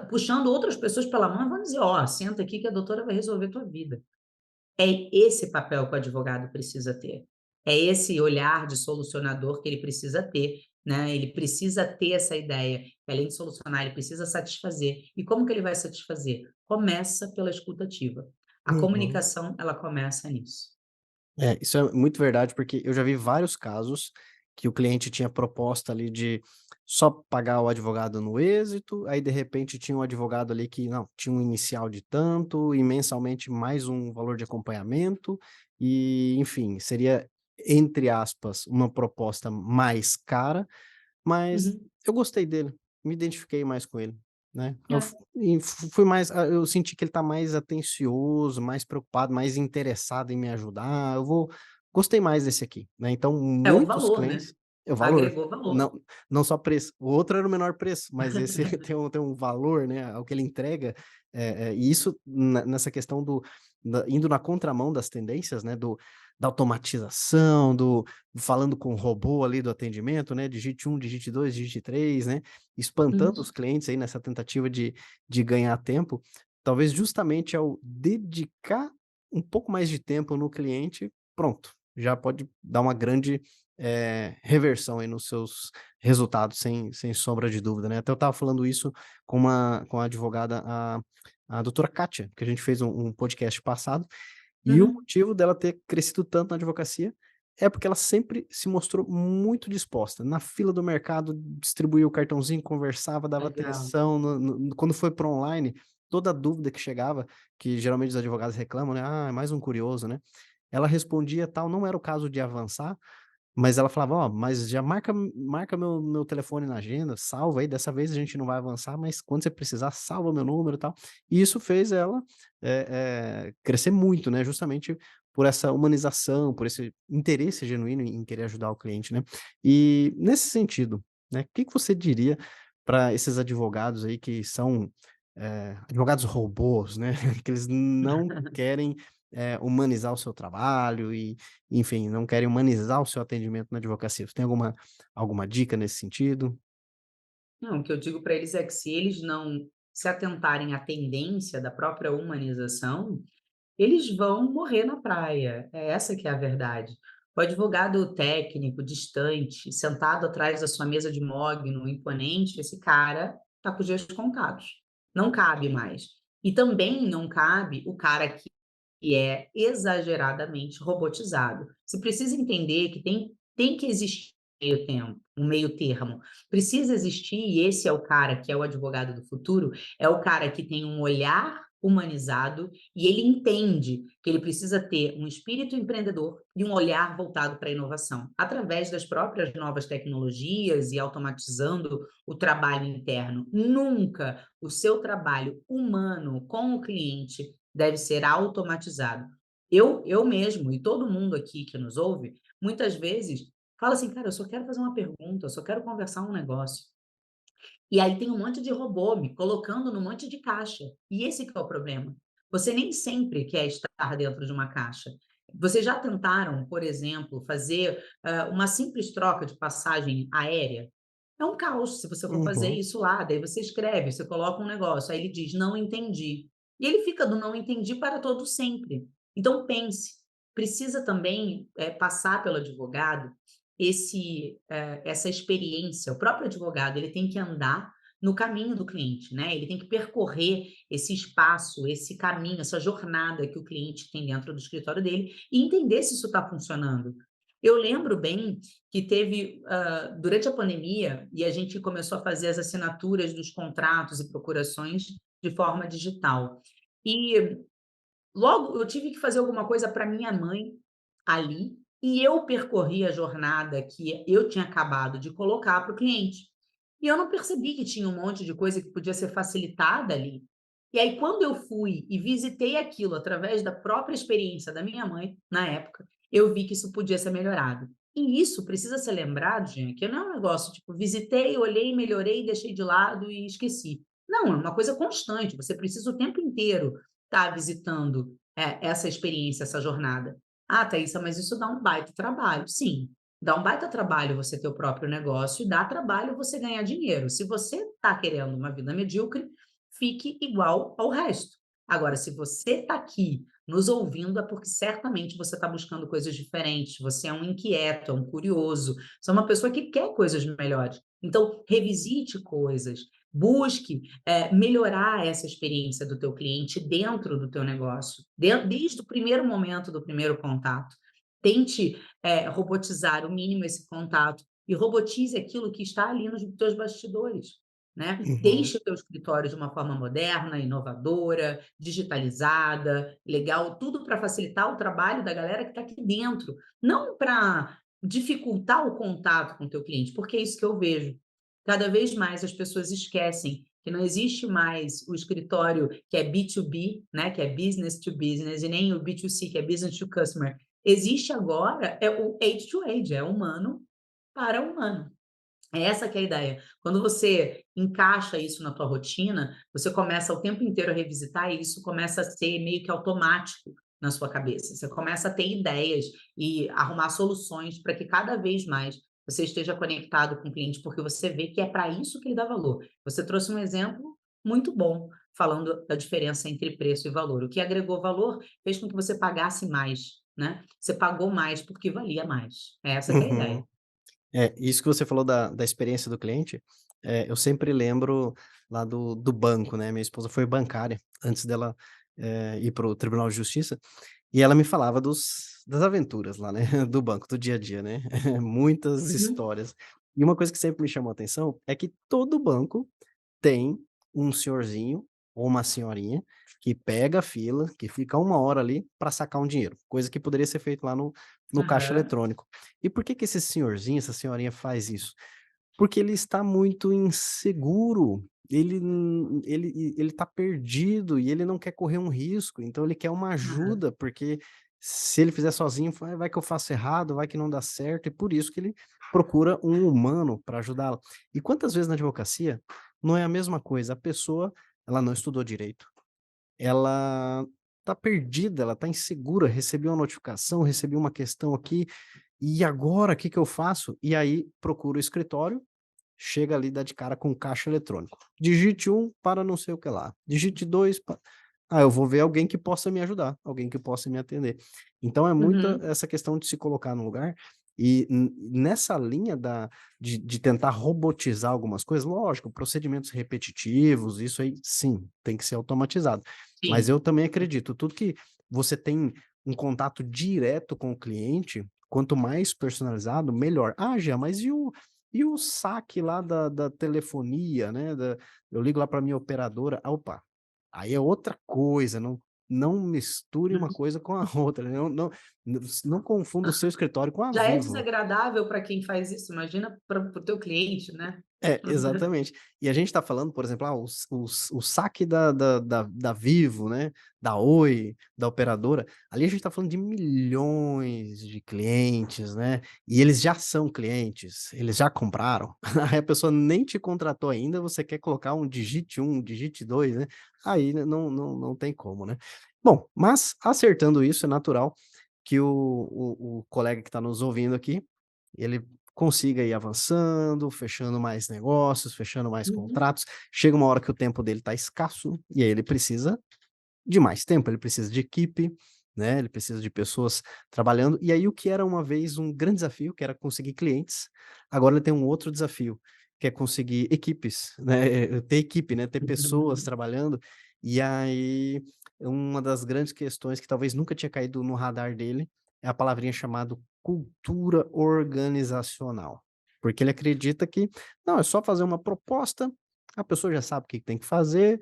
puxando outras pessoas pela mão e vão dizer: ó, senta aqui que a doutora vai resolver tua vida. É esse papel que o advogado precisa ter. É esse olhar de solucionador que ele precisa ter, né? Ele precisa ter essa ideia, que além de solucionar, ele precisa satisfazer. E como que ele vai satisfazer? Começa pela escuta ativa. A Uhum. comunicação, ela começa nisso. Isso é muito verdade, porque eu já vi vários casos que o cliente tinha proposta ali de só pagar o advogado no êxito, aí de repente tinha um advogado ali que não, tinha um inicial de tanto e mensalmente mais um valor de acompanhamento e, enfim, seria, entre aspas, uma proposta mais cara, mas Uhum. eu gostei dele, me identifiquei mais com ele, né. Eu É. fu e fu fui mais eu senti que ele tá mais atencioso, mais preocupado, mais interessado em me ajudar, eu vou gostei mais desse aqui, né, então É o muitos valor, né? clientes é o valor, Agregou valor. não só preço, o outro era o menor preço, mas esse tem um valor, né, ao que ele entrega, e isso nessa questão indo na contramão das tendências, né, da automatização, do falando com o robô ali do atendimento, né, digite um, digite 2, digite 3, né, espantando Uhum. os clientes aí nessa tentativa de ganhar tempo, talvez justamente ao dedicar um pouco mais de tempo no cliente, pronto, já pode dar uma grande, reversão aí nos seus resultados, sem sombra de dúvida, né. Até eu estava falando isso com a advogada, a doutora Kátia, que a gente fez um podcast passado, e o Uhum. motivo dela ter crescido tanto na advocacia é porque ela sempre se mostrou muito disposta. Na fila do mercado, distribuía o cartãozinho, conversava, dava Legal. atenção quando foi para online, toda dúvida que chegava, que geralmente os advogados reclamam, né: "Ah, é mais um curioso", né. Ela respondia, tal, não era o caso de avançar, mas ela falava: "Ó, mas já marca meu telefone na agenda, salva aí, dessa vez a gente não vai avançar, mas quando você precisar, salva meu número e tal". E isso fez ela, crescer muito, né, justamente por essa humanização, por esse interesse genuíno em querer ajudar o cliente, né. E nesse sentido, né, o que que você diria para esses advogados aí que são, advogados robôs, né, que eles não querem, humanizar o seu trabalho e enfim, não querem humanizar o seu atendimento na advocacia. Você tem alguma dica nesse sentido? Não, o que eu digo para eles é que se eles não se atentarem à tendência da própria humanização, eles vão morrer na praia, é essa que é a verdade. O advogado técnico, distante, sentado atrás da sua mesa de mogno, imponente, esse cara está com os dias contados. Não cabe mais. E também não cabe o cara que é exageradamente robotizado. Você precisa entender que tem que existir um meio termo. Precisa existir, e esse é o cara que é o advogado do futuro, é o cara que tem um olhar humanizado e ele entende que ele precisa ter um espírito empreendedor e um olhar voltado para a inovação, através das próprias novas tecnologias e automatizando o trabalho interno. Nunca o seu trabalho humano com o cliente deve ser automatizado. Eu mesmo e todo mundo aqui que nos ouve, muitas vezes fala assim: "Cara, eu só quero fazer uma pergunta, eu só quero conversar um negócio". E aí tem um monte de robô me colocando num monte de caixa. E esse que é o problema. Você nem sempre quer estar dentro de uma caixa. Vocês já tentaram, por exemplo, fazer, uma simples troca de passagem aérea? É um caos se você for fazer Uhum. isso lá, daí você escreve, você coloca um negócio, aí ele diz: "Não entendi". E ele fica do "não entendi" para todo sempre. Então pense, precisa também, passar pelo advogado essa experiência. O próprio advogado, ele tem que andar no caminho do cliente, né, ele tem que percorrer esse espaço, esse caminho, essa jornada que o cliente tem dentro do escritório dele e entender se isso está funcionando. Eu lembro bem que teve, durante a pandemia, e a gente começou a fazer as assinaturas dos contratos e procurações de forma digital. E logo eu tive que fazer alguma coisa para minha mãe ali, e eu percorri a jornada que eu tinha acabado de colocar para o cliente. E eu não percebi que tinha um monte de coisa que podia ser facilitada ali. E aí, quando eu fui e visitei aquilo através da própria experiência da minha mãe, na época, eu vi que isso podia ser melhorado. E isso precisa ser lembrado, gente, que não é um negócio tipo, visitei, olhei, melhorei, deixei de lado e esqueci. Não, é uma coisa constante. Você precisa o tempo inteiro estar visitando essa experiência, essa jornada. Ah, Thaisa, mas isso dá um baita trabalho. Sim, dá um baita trabalho você ter o próprio negócio e dá trabalho você ganhar dinheiro. Se você está querendo uma vida medíocre, fique igual ao resto. Agora, se você está aqui nos ouvindo, é porque certamente você está buscando coisas diferentes. Você é um inquieto, é um curioso, você é uma pessoa que quer coisas melhores. Então, revisite coisas, busque melhorar essa experiência do teu cliente dentro do teu negócio, desde o primeiro momento do primeiro contato. Tente robotizar o mínimo esse contato e robotize aquilo que está ali nos teus bastidores. Né? Uhum. Deixe o teu escritório de uma forma moderna, inovadora, digitalizada, legal, tudo para facilitar o trabalho da galera que está aqui dentro, não para dificultar o contato com o teu cliente, porque é isso que eu vejo. Cada vez mais as pessoas esquecem que não existe mais o escritório que é B2B, né, que é business to business, e nem o B2C, que é business to customer. Existe agora o age to age, é humano para humano. É essa que é a ideia. Quando você encaixa isso na tua rotina, você começa o tempo inteiro a revisitar e isso começa a ser meio que automático. na sua cabeça. Você começa a ter ideias e arrumar soluções para que cada vez mais você esteja conectado com o cliente, porque você vê que é para isso que ele dá valor. Você trouxe um exemplo muito bom, falando da diferença entre preço e valor. O que agregou valor fez com que você pagasse mais, né? Você pagou mais porque valia mais. É essa que é a Uhum. ideia. É, isso que você falou da experiência do cliente, eu sempre lembro lá do banco, né, minha esposa foi bancária antes dela, ir para o Tribunal de Justiça, e ela me falava das aventuras lá, né, do banco, do dia a dia, né, muitas Uhum. histórias. E uma coisa que sempre me chamou a atenção é que todo banco tem um senhorzinho ou uma senhorinha que pega a fila, que fica 1 hora ali para sacar um dinheiro, coisa que poderia ser feito lá no caixa Aham. eletrônico. E por que que esse senhorzinho, essa senhorinha faz isso? Porque ele está muito inseguro, ele tá perdido e ele não quer correr um risco, então ele quer uma Aham. ajuda, porque se ele fizer sozinho, vai que eu faço errado, vai que não dá certo, e por isso que ele procura um humano para ajudá-lo. E quantas vezes na advocacia não é a mesma coisa, a pessoa, ela não estudou direito, ela tá perdida, ela tá insegura, recebi uma notificação, recebi uma questão aqui, e agora o que que eu faço? E aí procura o escritório. Chega ali, dá de cara com o caixa eletrônico. Digite um para não sei o que lá, digite 2 pa eu vou ver alguém que possa me ajudar, alguém que possa me atender. Então é muita Uhum. essa questão de se colocar no lugar e nessa linha de tentar robotizar algumas coisas, lógico, procedimentos repetitivos, isso aí sim, tem que ser automatizado. Mas Sim. eu também acredito, tudo que você tem um contato direto com o cliente, quanto mais personalizado, melhor. "Ah, Jean, mas e o saque lá da telefonia, né, eu ligo lá para minha operadora", opa, aí é outra coisa, não misture uma Uhum. coisa com a outra, né, não confunda o seu escritório com a Já é Vivo, né. desagradável para quem faz isso, imagina para o teu cliente, né. É, exatamente. E a gente tá falando, por exemplo, o saque da Vivo, né, da Oi, da operadora, ali a gente tá falando de milhões de clientes, né, e eles já são clientes, eles já compraram, aí a pessoa nem te contratou ainda, você quer colocar um digite um, digite 2, né, aí não tem como, né. Bom, mas acertando isso, é natural que o colega que está nos ouvindo aqui, ele consiga ir avançando, fechando mais negócios, fechando mais Uhum. contratos. Chega uma hora que o tempo dele está escasso, e aí ele precisa de mais tempo, ele precisa de equipe, né, ele precisa de pessoas trabalhando. E aí o que era uma vez um grande desafio, que era conseguir clientes, agora ele tem um outro desafio, que é conseguir equipes, né, ter equipe, né, ter pessoas trabalhando. E aí uma das grandes questões que talvez nunca tinha caído no radar dele, é a palavrinha chamado cultura organizacional. Porque ele acredita que, não, é só fazer uma proposta, a pessoa já sabe o que que tem que fazer,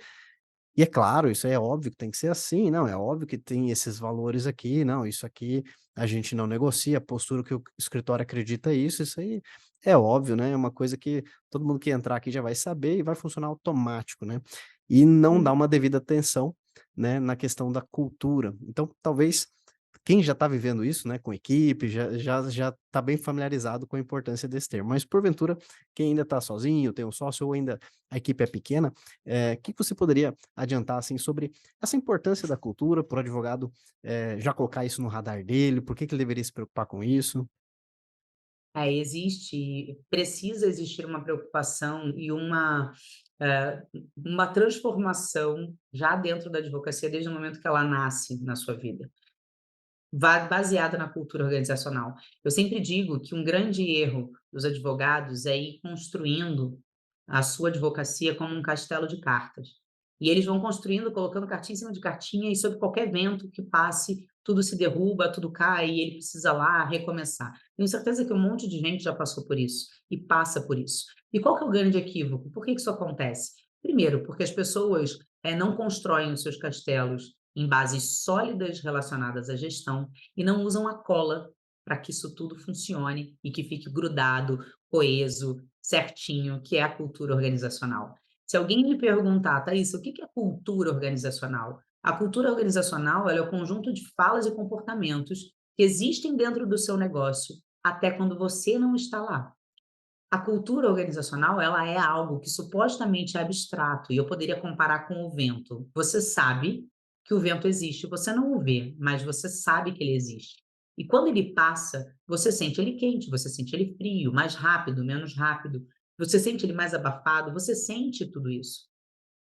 e é claro, isso aí é óbvio que tem que ser assim, não, é óbvio que tem esses valores aqui, não, isso aqui a gente não negocia, a postura que o escritório acredita é isso aí é óbvio, né, é uma coisa que todo mundo que entrar aqui já vai saber e vai funcionar automático, né. E não dá Uhum. uma devida atenção, né, na questão da cultura. Então, talvez quem já está vivendo isso, né, com equipe, já está bem familiarizado com a importância desse termo, mas porventura, quem ainda está sozinho, tem um sócio ou ainda a equipe é pequena, que você poderia adiantar, assim, sobre essa importância da cultura para o advogado, já colocar isso no radar dele, por que que ele deveria se preocupar com isso? Precisa existir uma preocupação e eh, uma transformação já dentro da advocacia desde o momento que ela nasce na sua vida. Baseada na cultura organizacional. Eu sempre digo que um grande erro dos advogados é ir construindo a sua advocacia como um castelo de cartas. E eles vão construindo, colocando cartinha em cima de cartinha, e sob qualquer vento que passe, tudo se derruba, tudo cai, e ele precisa lá recomeçar. Tenho certeza que um monte de gente já passou por isso e passa por isso. E qual que é o grande equívoco? Por que que isso acontece? Primeiro, porque as pessoas não constroem os seus castelos em bases sólidas relacionadas à gestão e não usam a cola para que isso tudo funcione e que fique grudado, coeso, certinho, que é a cultura organizacional. Se alguém me perguntar, Thaís, o que que é cultura organizacional? A cultura organizacional ela é o conjunto de falas e comportamentos que existem dentro do seu negócio até quando você não está lá. A cultura organizacional, ela é algo que supostamente é abstrato, e eu poderia comparar com o vento. Você sabe que o vento existe. Você não o vê, mas você sabe que ele existe. E quando ele passa, você sente ele quente, você sente ele frio, mais rápido, menos rápido, você sente ele mais abafado, você sente tudo isso.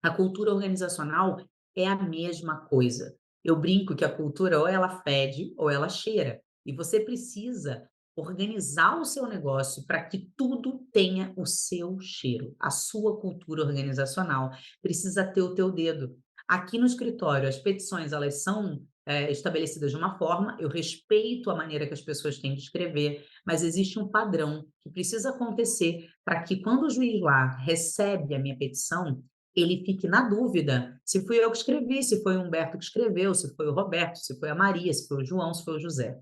A cultura organizacional é a mesma coisa. Eu brinco que a cultura ou ela fede ou ela cheira. E você precisa organizar o seu negócio para que tudo tenha o seu cheiro. A sua cultura organizacional precisa ter o teu dedo. Aqui no escritório, as petições elas são estabelecidas de uma forma, eu respeito a maneira que as pessoas têm de escrever, mas existe um padrão que precisa acontecer para que quando o juiz lá recebe a minha petição, ele fique na dúvida se fui eu que escrevi, se foi o Humberto que escreveu, se foi o Roberto, se foi a Maria, se foi o João, se foi o José.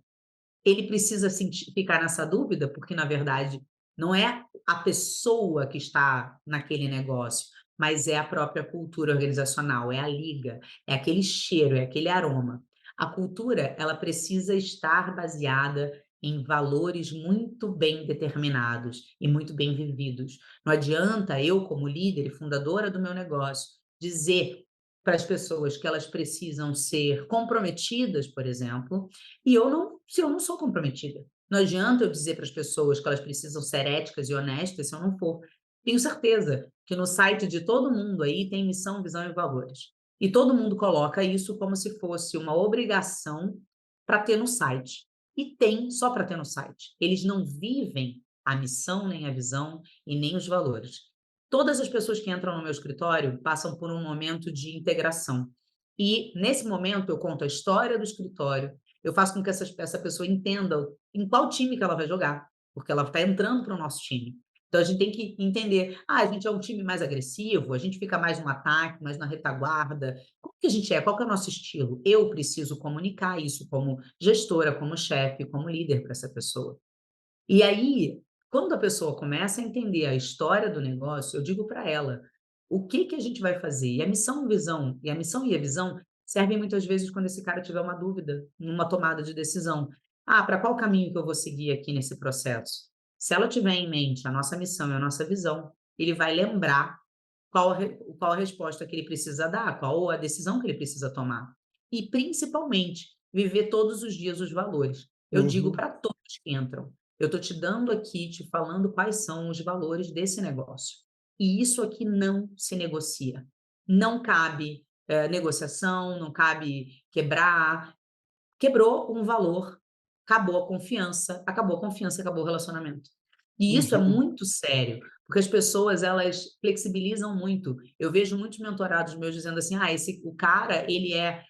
Ele precisa ficar nessa dúvida, porque, na verdade, não é a pessoa que está naquele negócio, mas é a própria cultura organizacional, é a liga, é aquele cheiro, é aquele aroma. A cultura, ela precisa estar baseada em valores muito bem determinados e muito bem vividos. Não adianta eu, como líder e fundadora do meu negócio, dizer para as pessoas que elas precisam ser comprometidas, por exemplo, e eu não, se eu não sou comprometida. Não adianta eu dizer para as pessoas que elas precisam ser éticas e honestas se eu não for. Tenho certeza que no site de todo mundo aí tem missão, visão e valores. E todo mundo coloca isso como se fosse uma obrigação para ter no site. E tem só para ter no site. Eles não vivem a missão, nem a visão e nem os valores. Todas as pessoas que entram no meu escritório passam por um momento de integração. E nesse momento eu conto a história do escritório, eu faço com que essa pessoa entenda em qual time que ela vai jogar, porque ela está entrando para o nosso time. Então a gente tem que entender, a gente é um time mais agressivo, a gente fica mais no ataque, mais na retaguarda. Como que a gente é? Qual que é o nosso estilo? Eu preciso comunicar isso como gestora, como chefe, como líder para essa pessoa. E aí, quando a pessoa começa a entender a história do negócio, eu digo para ela, o que que a gente vai fazer? E a missão e a visão servem muitas vezes quando esse cara tiver uma dúvida, numa tomada de decisão. Ah, para qual caminho que eu vou seguir aqui nesse processo? Se ela tiver em mente a nossa missão e a nossa visão, ele vai lembrar qual a resposta que ele precisa dar, qual a decisão que ele precisa tomar. E, principalmente, viver todos os dias os valores. Eu digo Uhum. para todos que entram, eu estou te dando aqui, te falando quais são os valores desse negócio. E isso aqui não se negocia. Não cabe negociação, não cabe quebrar. Quebrou um valor, acabou a confiança, acabou o relacionamento. E isso é Uhum. muito sério, porque as pessoas elas flexibilizam muito. Eu vejo muitos mentorados meus dizendo assim: "Ah, o cara, ele é,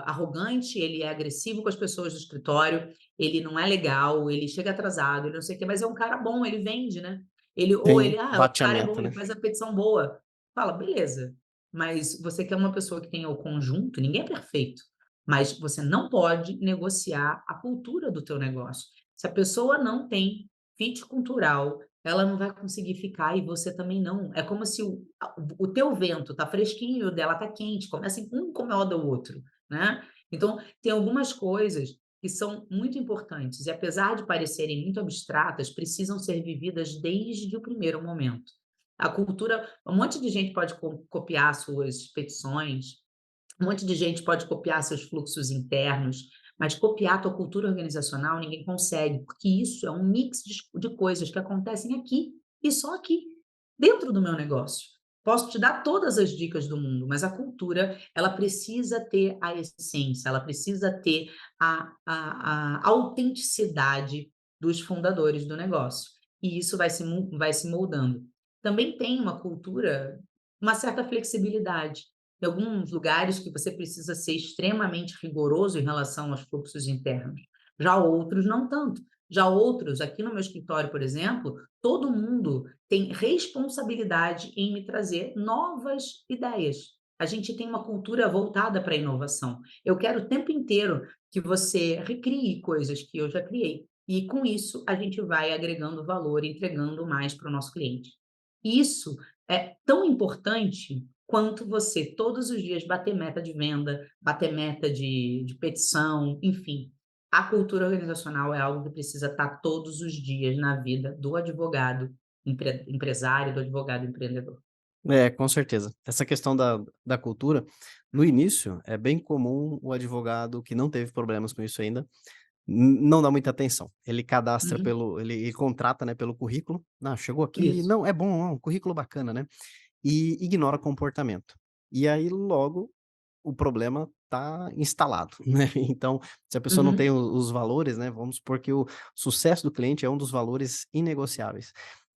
arrogante, ele é agressivo com as pessoas do escritório, ele não é legal, ele chega atrasado, ele não sei o quê, mas é um cara bom, ele vende, né. Sim, O bate a cara é bom, meta, ele né. faz a petição boa". Fala: "Beleza, mas você quer uma pessoa que tenha o conjunto, ninguém é perfeito. Mas você não pode negociar a cultura do teu negócio. Se a pessoa não tem fit cultural, ela não vai conseguir ficar e você também não. É como se o teu vento está fresquinho e o dela está quente, começa um incomoda o outro, né. Então, tem algumas coisas que são muito importantes e apesar de parecerem muito abstratas, precisam ser vividas desde o primeiro momento. A cultura um monte de gente pode copiar suas petições, um monte de gente pode copiar seus fluxos internos, mas copiar a tua cultura organizacional ninguém consegue, porque isso é um mix de coisas que acontecem aqui e só aqui, dentro do meu negócio. Posso te dar todas as dicas do mundo, mas a cultura, ela precisa ter a essência, ela precisa ter a autenticidade dos fundadores do negócio. E isso vai se moldando. Também tem uma cultura, uma certa flexibilidade. Tem alguns lugares que você precisa ser extremamente rigoroso em relação aos fluxos internos, já outros não tanto. Já outros, aqui no meu escritório, por exemplo, todo mundo tem responsabilidade em me trazer novas ideias. A gente tem uma cultura voltada para a inovação. Eu quero o tempo inteiro que você recrie coisas que eu já criei. E com isso, a gente vai agregando valor, entregando mais para o nosso cliente. Isso é tão importante quanto você todos os dias bater meta de venda, bater meta de petição, enfim. A cultura organizacional é algo que precisa estar todos os dias na vida do advogado empresário, do advogado empreendedor. É, com certeza. Essa questão da cultura, no início, é bem comum o advogado que não teve problemas com isso ainda, não dá muita atenção. Ele cadastra Uhum, pelo ele contrata, né, pelo currículo. "Não, chegou aqui, isso. não, é bom, ó, um currículo bacana", né, e ignora comportamento. E aí logo o problema está instalado, né. Então, se a pessoa não tem Uhum, os valores, né, vamos supor que o sucesso do cliente é um dos valores inegociáveis.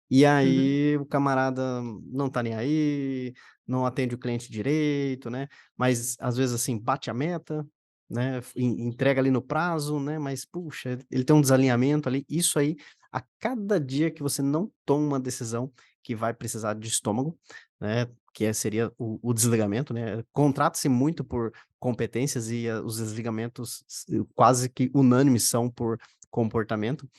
E uhum, aí o camarada não tá nem aí, não atende o cliente direito, né, mas às vezes, assim, bate a meta, né, entrega ali no prazo, né, mas puxa, ele tem um desalinhamento ali. Isso aí, a cada dia que você não toma uma decisão que vai precisar de estômago, né, seria o desligamento, né, contrata-se muito por competências e os desligamentos quase que unânimes são por comportamento.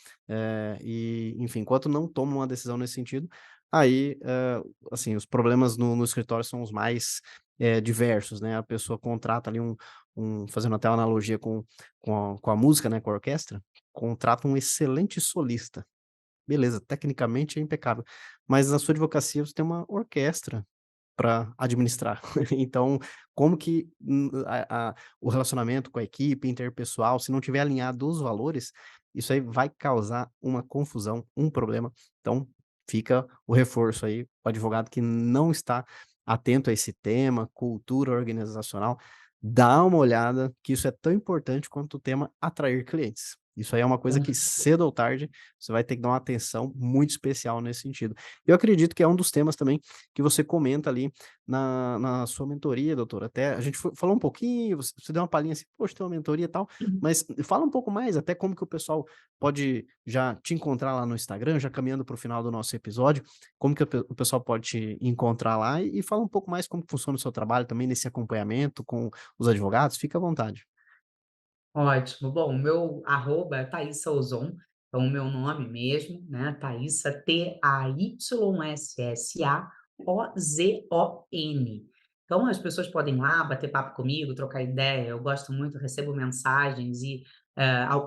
Enfim, enquanto não toma uma decisão nesse sentido, aí, assim, os problemas no escritório são os mais, diversos, né, a pessoa contrata ali fazendo até uma analogia com a música, né, com a orquestra, contrata um excelente solista. Beleza, tecnicamente é impecável, mas na sua advocacia você tem uma orquestra para administrar. Então, como que, o relacionamento com a equipe interpessoal, se não tiver alinhado os valores, isso aí vai causar uma confusão, um problema. Então, fica o reforço aí, o advogado que não está atento a esse tema, cultura organizacional, dá uma olhada que isso é tão importante quanto o tema atrair clientes. Isso aí é uma coisa com que cedo ou tarde você vai ter que dar uma atenção muito especial nesse sentido. Eu acredito que é um dos temas também que você comenta ali na sua mentoria, doutora. Até a gente falou um pouquinho, você deu uma palhinha assim: "Poxa, tem uma mentoria e tal", mas fala um pouco mais, até como que o pessoal pode já te encontrar lá no Instagram, já caminhando para o final do nosso episódio, como que o pessoal pode te encontrar lá e fala um pouco mais como que funciona o seu trabalho também nesse acompanhamento com os advogados, fica à vontade. Ótimo. Bom, o meu arroba é Thaísa Ozon, então o meu nome mesmo, né, Thaísa, Tayssaozon. Então as pessoas podem ir lá bater papo comigo, trocar ideia, eu gosto muito, recebo mensagens e,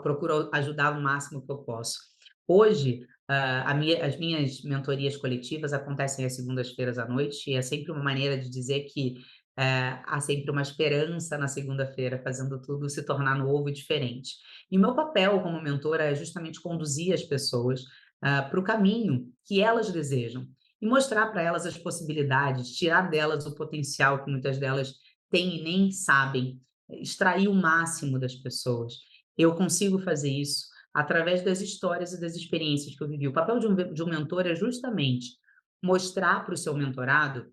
procuro ajudar o máximo que eu posso. Hoje, as minhas mentorias coletivas acontecem às segundas-feiras à noite e é sempre uma maneira de dizer que há sempre uma esperança na segunda-feira, fazendo tudo se tornar novo e diferente. E o meu papel como mentora é justamente conduzir as pessoas para o caminho que elas desejam e mostrar para elas as possibilidades, tirar delas o potencial que muitas delas têm e nem sabem, extrair o máximo das pessoas. Eu consigo fazer isso através das histórias e das experiências que eu vivi. O papel de um mentor é justamente mostrar para o seu mentorado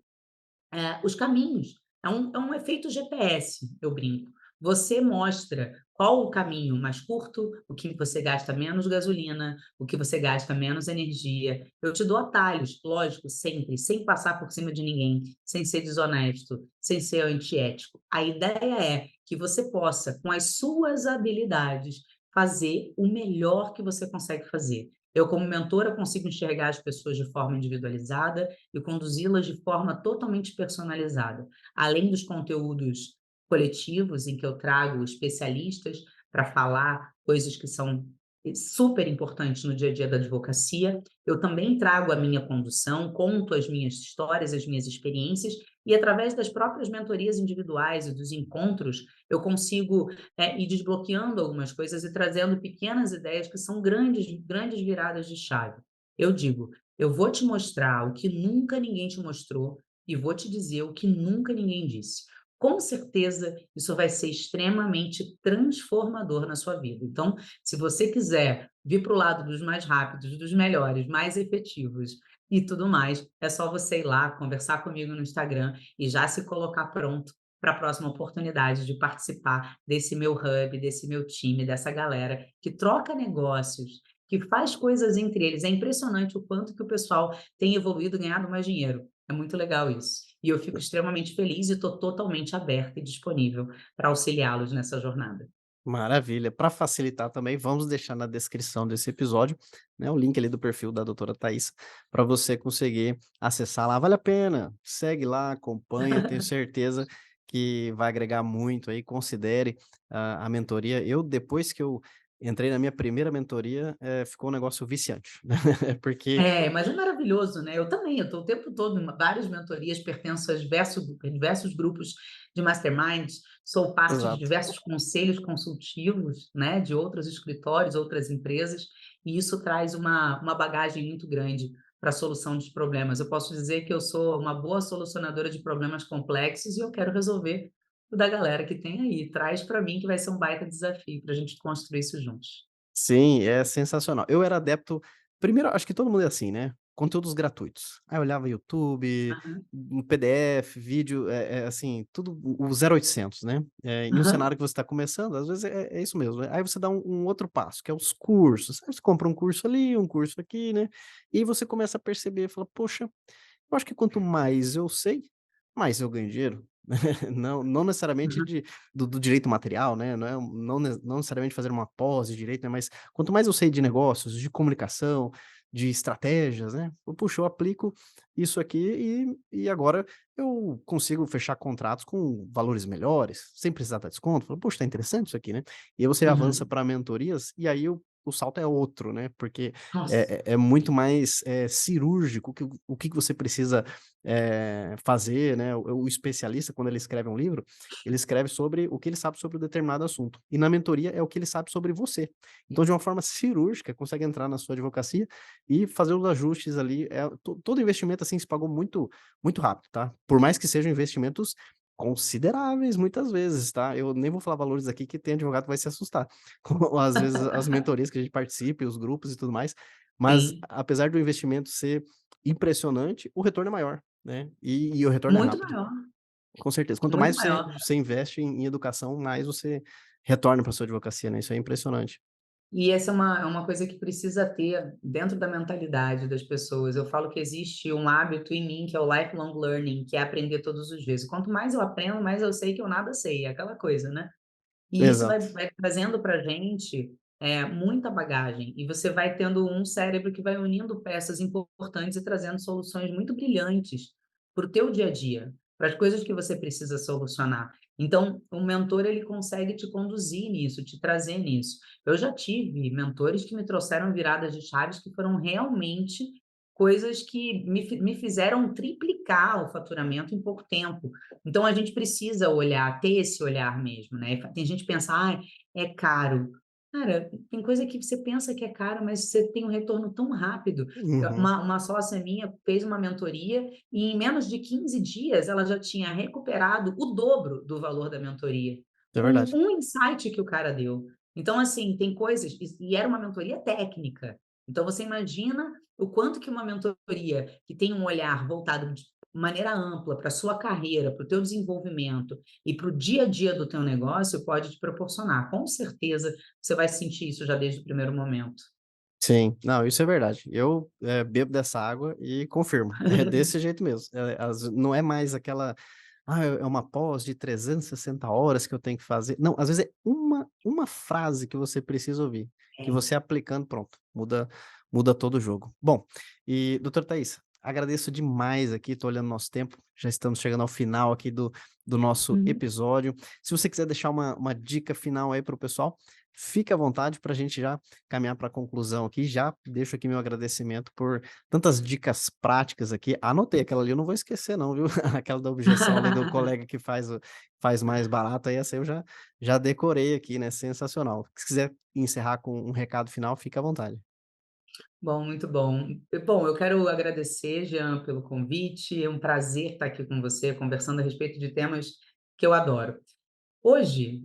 os caminhos. É um efeito GPS, eu brinco. Você mostra qual o caminho mais curto, o que você gasta menos gasolina, o que você gasta menos energia. Eu te dou atalhos, lógico, sempre, sem passar por cima de ninguém, sem ser desonesto, sem ser antiético. A ideia é que você possa, com as suas habilidades, fazer o melhor que você consegue fazer. Eu, como mentora, consigo enxergar as pessoas de forma individualizada e conduzi-las de forma totalmente personalizada. Além dos conteúdos coletivos, em que eu trago especialistas para falar coisas que são super importantes no dia a dia da advocacia, eu também trago a minha condução, conto as minhas histórias, as minhas experiências, e através das próprias mentorias individuais e dos encontros, eu consigo ir desbloqueando algumas coisas e trazendo pequenas ideias que são grandes, grandes viradas de chave. Eu digo, eu vou te mostrar o que nunca ninguém te mostrou e vou te dizer o que nunca ninguém disse. Com certeza, isso vai ser extremamente transformador na sua vida. Então, se você quiser vir para o lado dos mais rápidos, dos melhores, mais efetivos e tudo mais, é só você ir lá, conversar comigo no Instagram e já se colocar pronto para a próxima oportunidade de participar desse meu hub, desse meu time, dessa galera que troca negócios, que faz coisas entre eles. É impressionante o quanto que o pessoal tem evoluído, ganhado mais dinheiro. É muito legal isso. E eu fico extremamente feliz e estou totalmente aberta e disponível para auxiliá-los nessa jornada. Maravilha. Para facilitar também, vamos deixar na descrição desse episódio, né, o link ali do perfil da doutora Thaís, para você conseguir acessar lá. Vale a pena, segue lá, acompanha, tenho certeza que vai agregar muito aí. Considere a mentoria. Eu, depois que eu Entrei na minha primeira mentoria, ficou um negócio viciante, né, porque É, mas é maravilhoso, né. Eu também, eu estou o tempo todo em várias mentorias, pertenço a diversos grupos de masterminds, sou parte de exato. diversos conselhos consultivos, né, de outros escritórios, outras empresas, e isso traz uma bagagem muito grande para a solução dos problemas. Eu posso dizer que eu sou uma boa solucionadora de problemas complexos e eu quero resolver o da galera que tem aí. Traz para mim que vai ser um baita desafio para a gente construir isso juntos. Sim, é sensacional. Eu era adepto primeiro, acho que todo mundo é assim, né, conteúdos gratuitos. Aí eu olhava YouTube, Aham, um PDF, vídeo, assim, tudo o 0800, né. Em um aham, cenário que você está começando, às vezes é isso mesmo, né. Aí você dá um outro passo, que é os cursos. Aí você compra um curso ali, um curso aqui, né, e aí você começa a perceber, fala: "Poxa, eu acho que quanto mais eu sei, mais eu ganho dinheiro". Não necessariamente aham. do direito material, né, não necessariamente fazer uma pós de direito, né, mas quanto mais eu sei de negócios, de comunicação, de estratégias, né, puxa, eu aplico isso aqui e agora eu consigo fechar contratos com valores melhores, sem precisar dar desconto. Falo: "Poxa, tá interessante isso aqui, né". E aí você avança Uhum. para mentorias, e aí o salto é outro, né, porque Nossa. é muito mais, cirúrgico o que que você precisa, fazer, né. O especialista, quando ele escreve um livro, ele escreve sobre o que ele sabe sobre um determinado assunto, e na mentoria é o que ele sabe sobre você. Então, de uma forma cirúrgica, consegue entrar na sua advocacia e fazer os ajustes ali, todo investimento, assim, se pagou muito rápido, tá. Por mais que sejam investimentos consideráveis muitas vezes, tá. Eu nem vou falar valores aqui que tem advogado que vai se assustar, com às vezes as mentorias que a gente participa e os grupos e tudo mais, mas Sim, apesar do investimento ser impressionante, o retorno é maior, né, e o retorno é muito rápido. maior, Com certeza. Quanto muito mais você maior. você investe em educação, mais você retorna para sua advocacia, né, isso é impressionante. E essa é uma coisa que precisa ter dentro da mentalidade das pessoas. Eu falo que existe um hábito em mim, que é o lifelong learning, que é aprender todos os dias. Quanto mais eu aprendo, mais eu sei que eu nada sei, é aquela coisa, né. E isso Exato. vai trazendo para a gente, muita bagagem, e você vai tendo um cérebro que vai unindo peças importantes e trazendo soluções muito brilhantes para o teu dia a dia, para as coisas que você precisa solucionar. Então, o mentor ele consegue te conduzir nisso, te trazer nisso. Eu já tive mentores que me trouxeram viradas de chaves que foram realmente coisas que me fizeram triplicar o faturamento em pouco tempo. Então a gente precisa olhar, ter esse olhar mesmo, né. Tem gente que pensa: "Ai, é caro". Cara, tem coisa que você pensa que é caro, mas você tem um retorno tão rápido. Uhum. Uma sócia minha fez uma mentoria e em menos de 15 dias ela já tinha recuperado o dobro do valor da mentoria, É com verdade. um insight que o cara deu. Então, assim, tem coisas e era uma mentoria técnica. Então você imagina o quanto que uma mentoria que tem um olhar voltado de maneira ampla para a sua carreira, para o teu desenvolvimento e para o dia a dia do teu negócio pode te proporcionar. Com certeza você vai sentir isso já desde o primeiro momento. Sim. Não, isso é verdade. Eu, bebo dessa água e confirmo. É desse jeito mesmo. Não é mais aquela: "Ah, é uma pós de 360 horas que eu tenho que fazer". Não, às vezes é uma frase que você precisa ouvir, que É. você aplicando, pronto, muda todo o jogo. Bom, e doutora Thaís, agradeço demais aqui, tô olhando nosso tempo, já estamos chegando ao final aqui do nosso Uhum. episódio. Se você quiser deixar uma dica final aí para o pessoal, fique à vontade para a gente já caminhar para a conclusão aqui. Já deixo aqui meu agradecimento por tantas dicas práticas aqui. Anotei aquela ali, eu não vou esquecer não, viu? Aquela da objeção ali do colega que faz mais barato, aí essa eu já decorei aqui, né, sensacional. Se quiser encerrar com um recado final, fica à vontade. Bom, muito bom. Bom, eu quero agradecer, Jean, pelo convite. É um prazer estar aqui com você, conversando a respeito de temas que eu adoro. Hoje,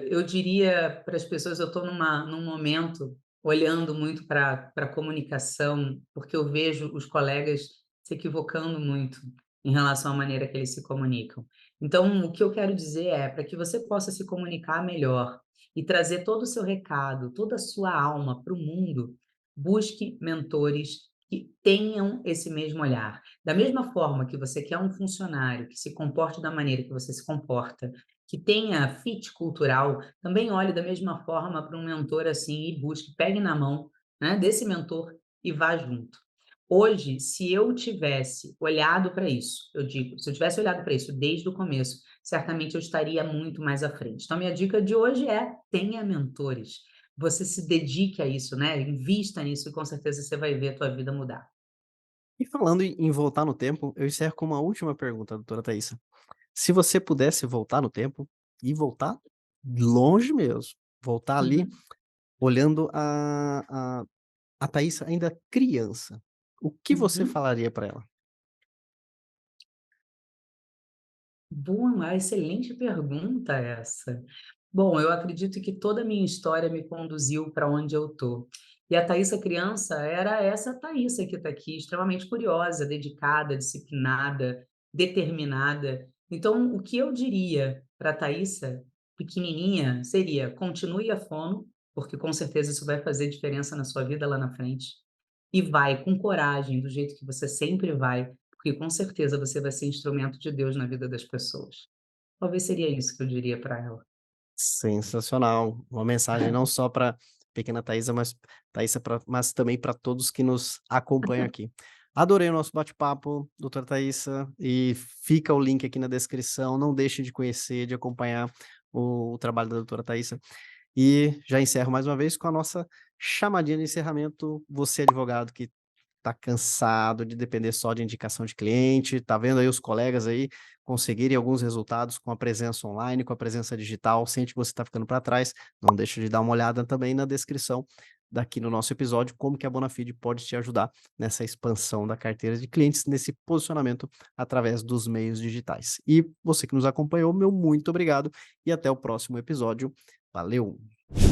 eu diria para as pessoas, eu estou num momento olhando muito para a comunicação, porque eu vejo os colegas se equivocando muito em relação à maneira que eles se comunicam. Então, o que eu quero dizer é, para que você possa se comunicar melhor e trazer todo o seu recado, toda a sua alma para o mundo, busque mentores que tenham esse mesmo olhar. Da mesma forma que você quer um funcionário que se comporte da maneira que você se comporta, que tenha fit cultural, também olhe da mesma forma para um mentor assim e busque, pegue na mão, né, desse mentor e vá junto. Hoje, se eu tivesse olhado para isso, eu digo, se eu tivesse olhado para isso desde o começo, certamente eu estaria muito mais à frente. Então, minha dica de hoje é: tenha mentores. você se dedique a isso, né, invista nisso e com certeza você vai ver a tua vida mudar. E falando em voltar no tempo, eu encerro com uma última pergunta, doutora Thaisa. Se você pudesse voltar no tempo, e voltar longe mesmo, voltar ali Uhum, olhando a Thaisa ainda criança, o que você uhum. falaria para ela? Boa, uma excelente pergunta essa. Bom, eu acredito que toda a minha história me conduziu para onde eu tô. E a Thaísa criança era essa Thaísa que está aqui, extremamente curiosa, dedicada, disciplinada, determinada. Então, o que eu diria para a Thaísa pequenininha seria: continue a fono, porque com certeza isso vai fazer diferença na sua vida lá na frente. E vai com coragem, do jeito que você sempre vai, porque com certeza você vai ser instrumento de Deus na vida das pessoas. Talvez seria isso que eu diria para ela. Sensacional, uma mensagem não só para pequena Thaisa, mas também para todos que nos acompanham aqui. Adorei o nosso bate-papo, doutora Thaisa, e fica o link aqui na descrição, não deixe de conhecer, de acompanhar o trabalho da doutora Thaisa. E já encerro mais uma vez com a nossa chamadinha de encerramento. Você, advogado que tá cansado de depender só de indicação de cliente, tá vendo aí os colegas aí conseguirem alguns resultados com a presença online, com a presença digital, sente que você está ficando para trás, não deixa de dar uma olhada também na descrição daqui no nosso episódio, como que a Bonafide pode te ajudar nessa expansão da carteira de clientes, nesse posicionamento através dos meios digitais. E você que nos acompanhou, meu muito obrigado e até o próximo episódio. Valeu!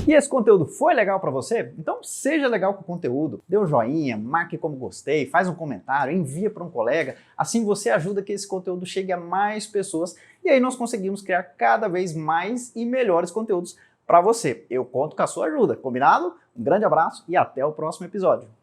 E esse conteúdo foi legal para você? Então seja legal com o conteúdo, dê um joinha, marque como gostei, faz um comentário, envia para um colega, assim você ajuda que esse conteúdo chegue a mais pessoas e aí nós conseguimos criar cada vez mais e melhores conteúdos para você. Eu conto com a sua ajuda, combinado? Um grande abraço e até o próximo episódio.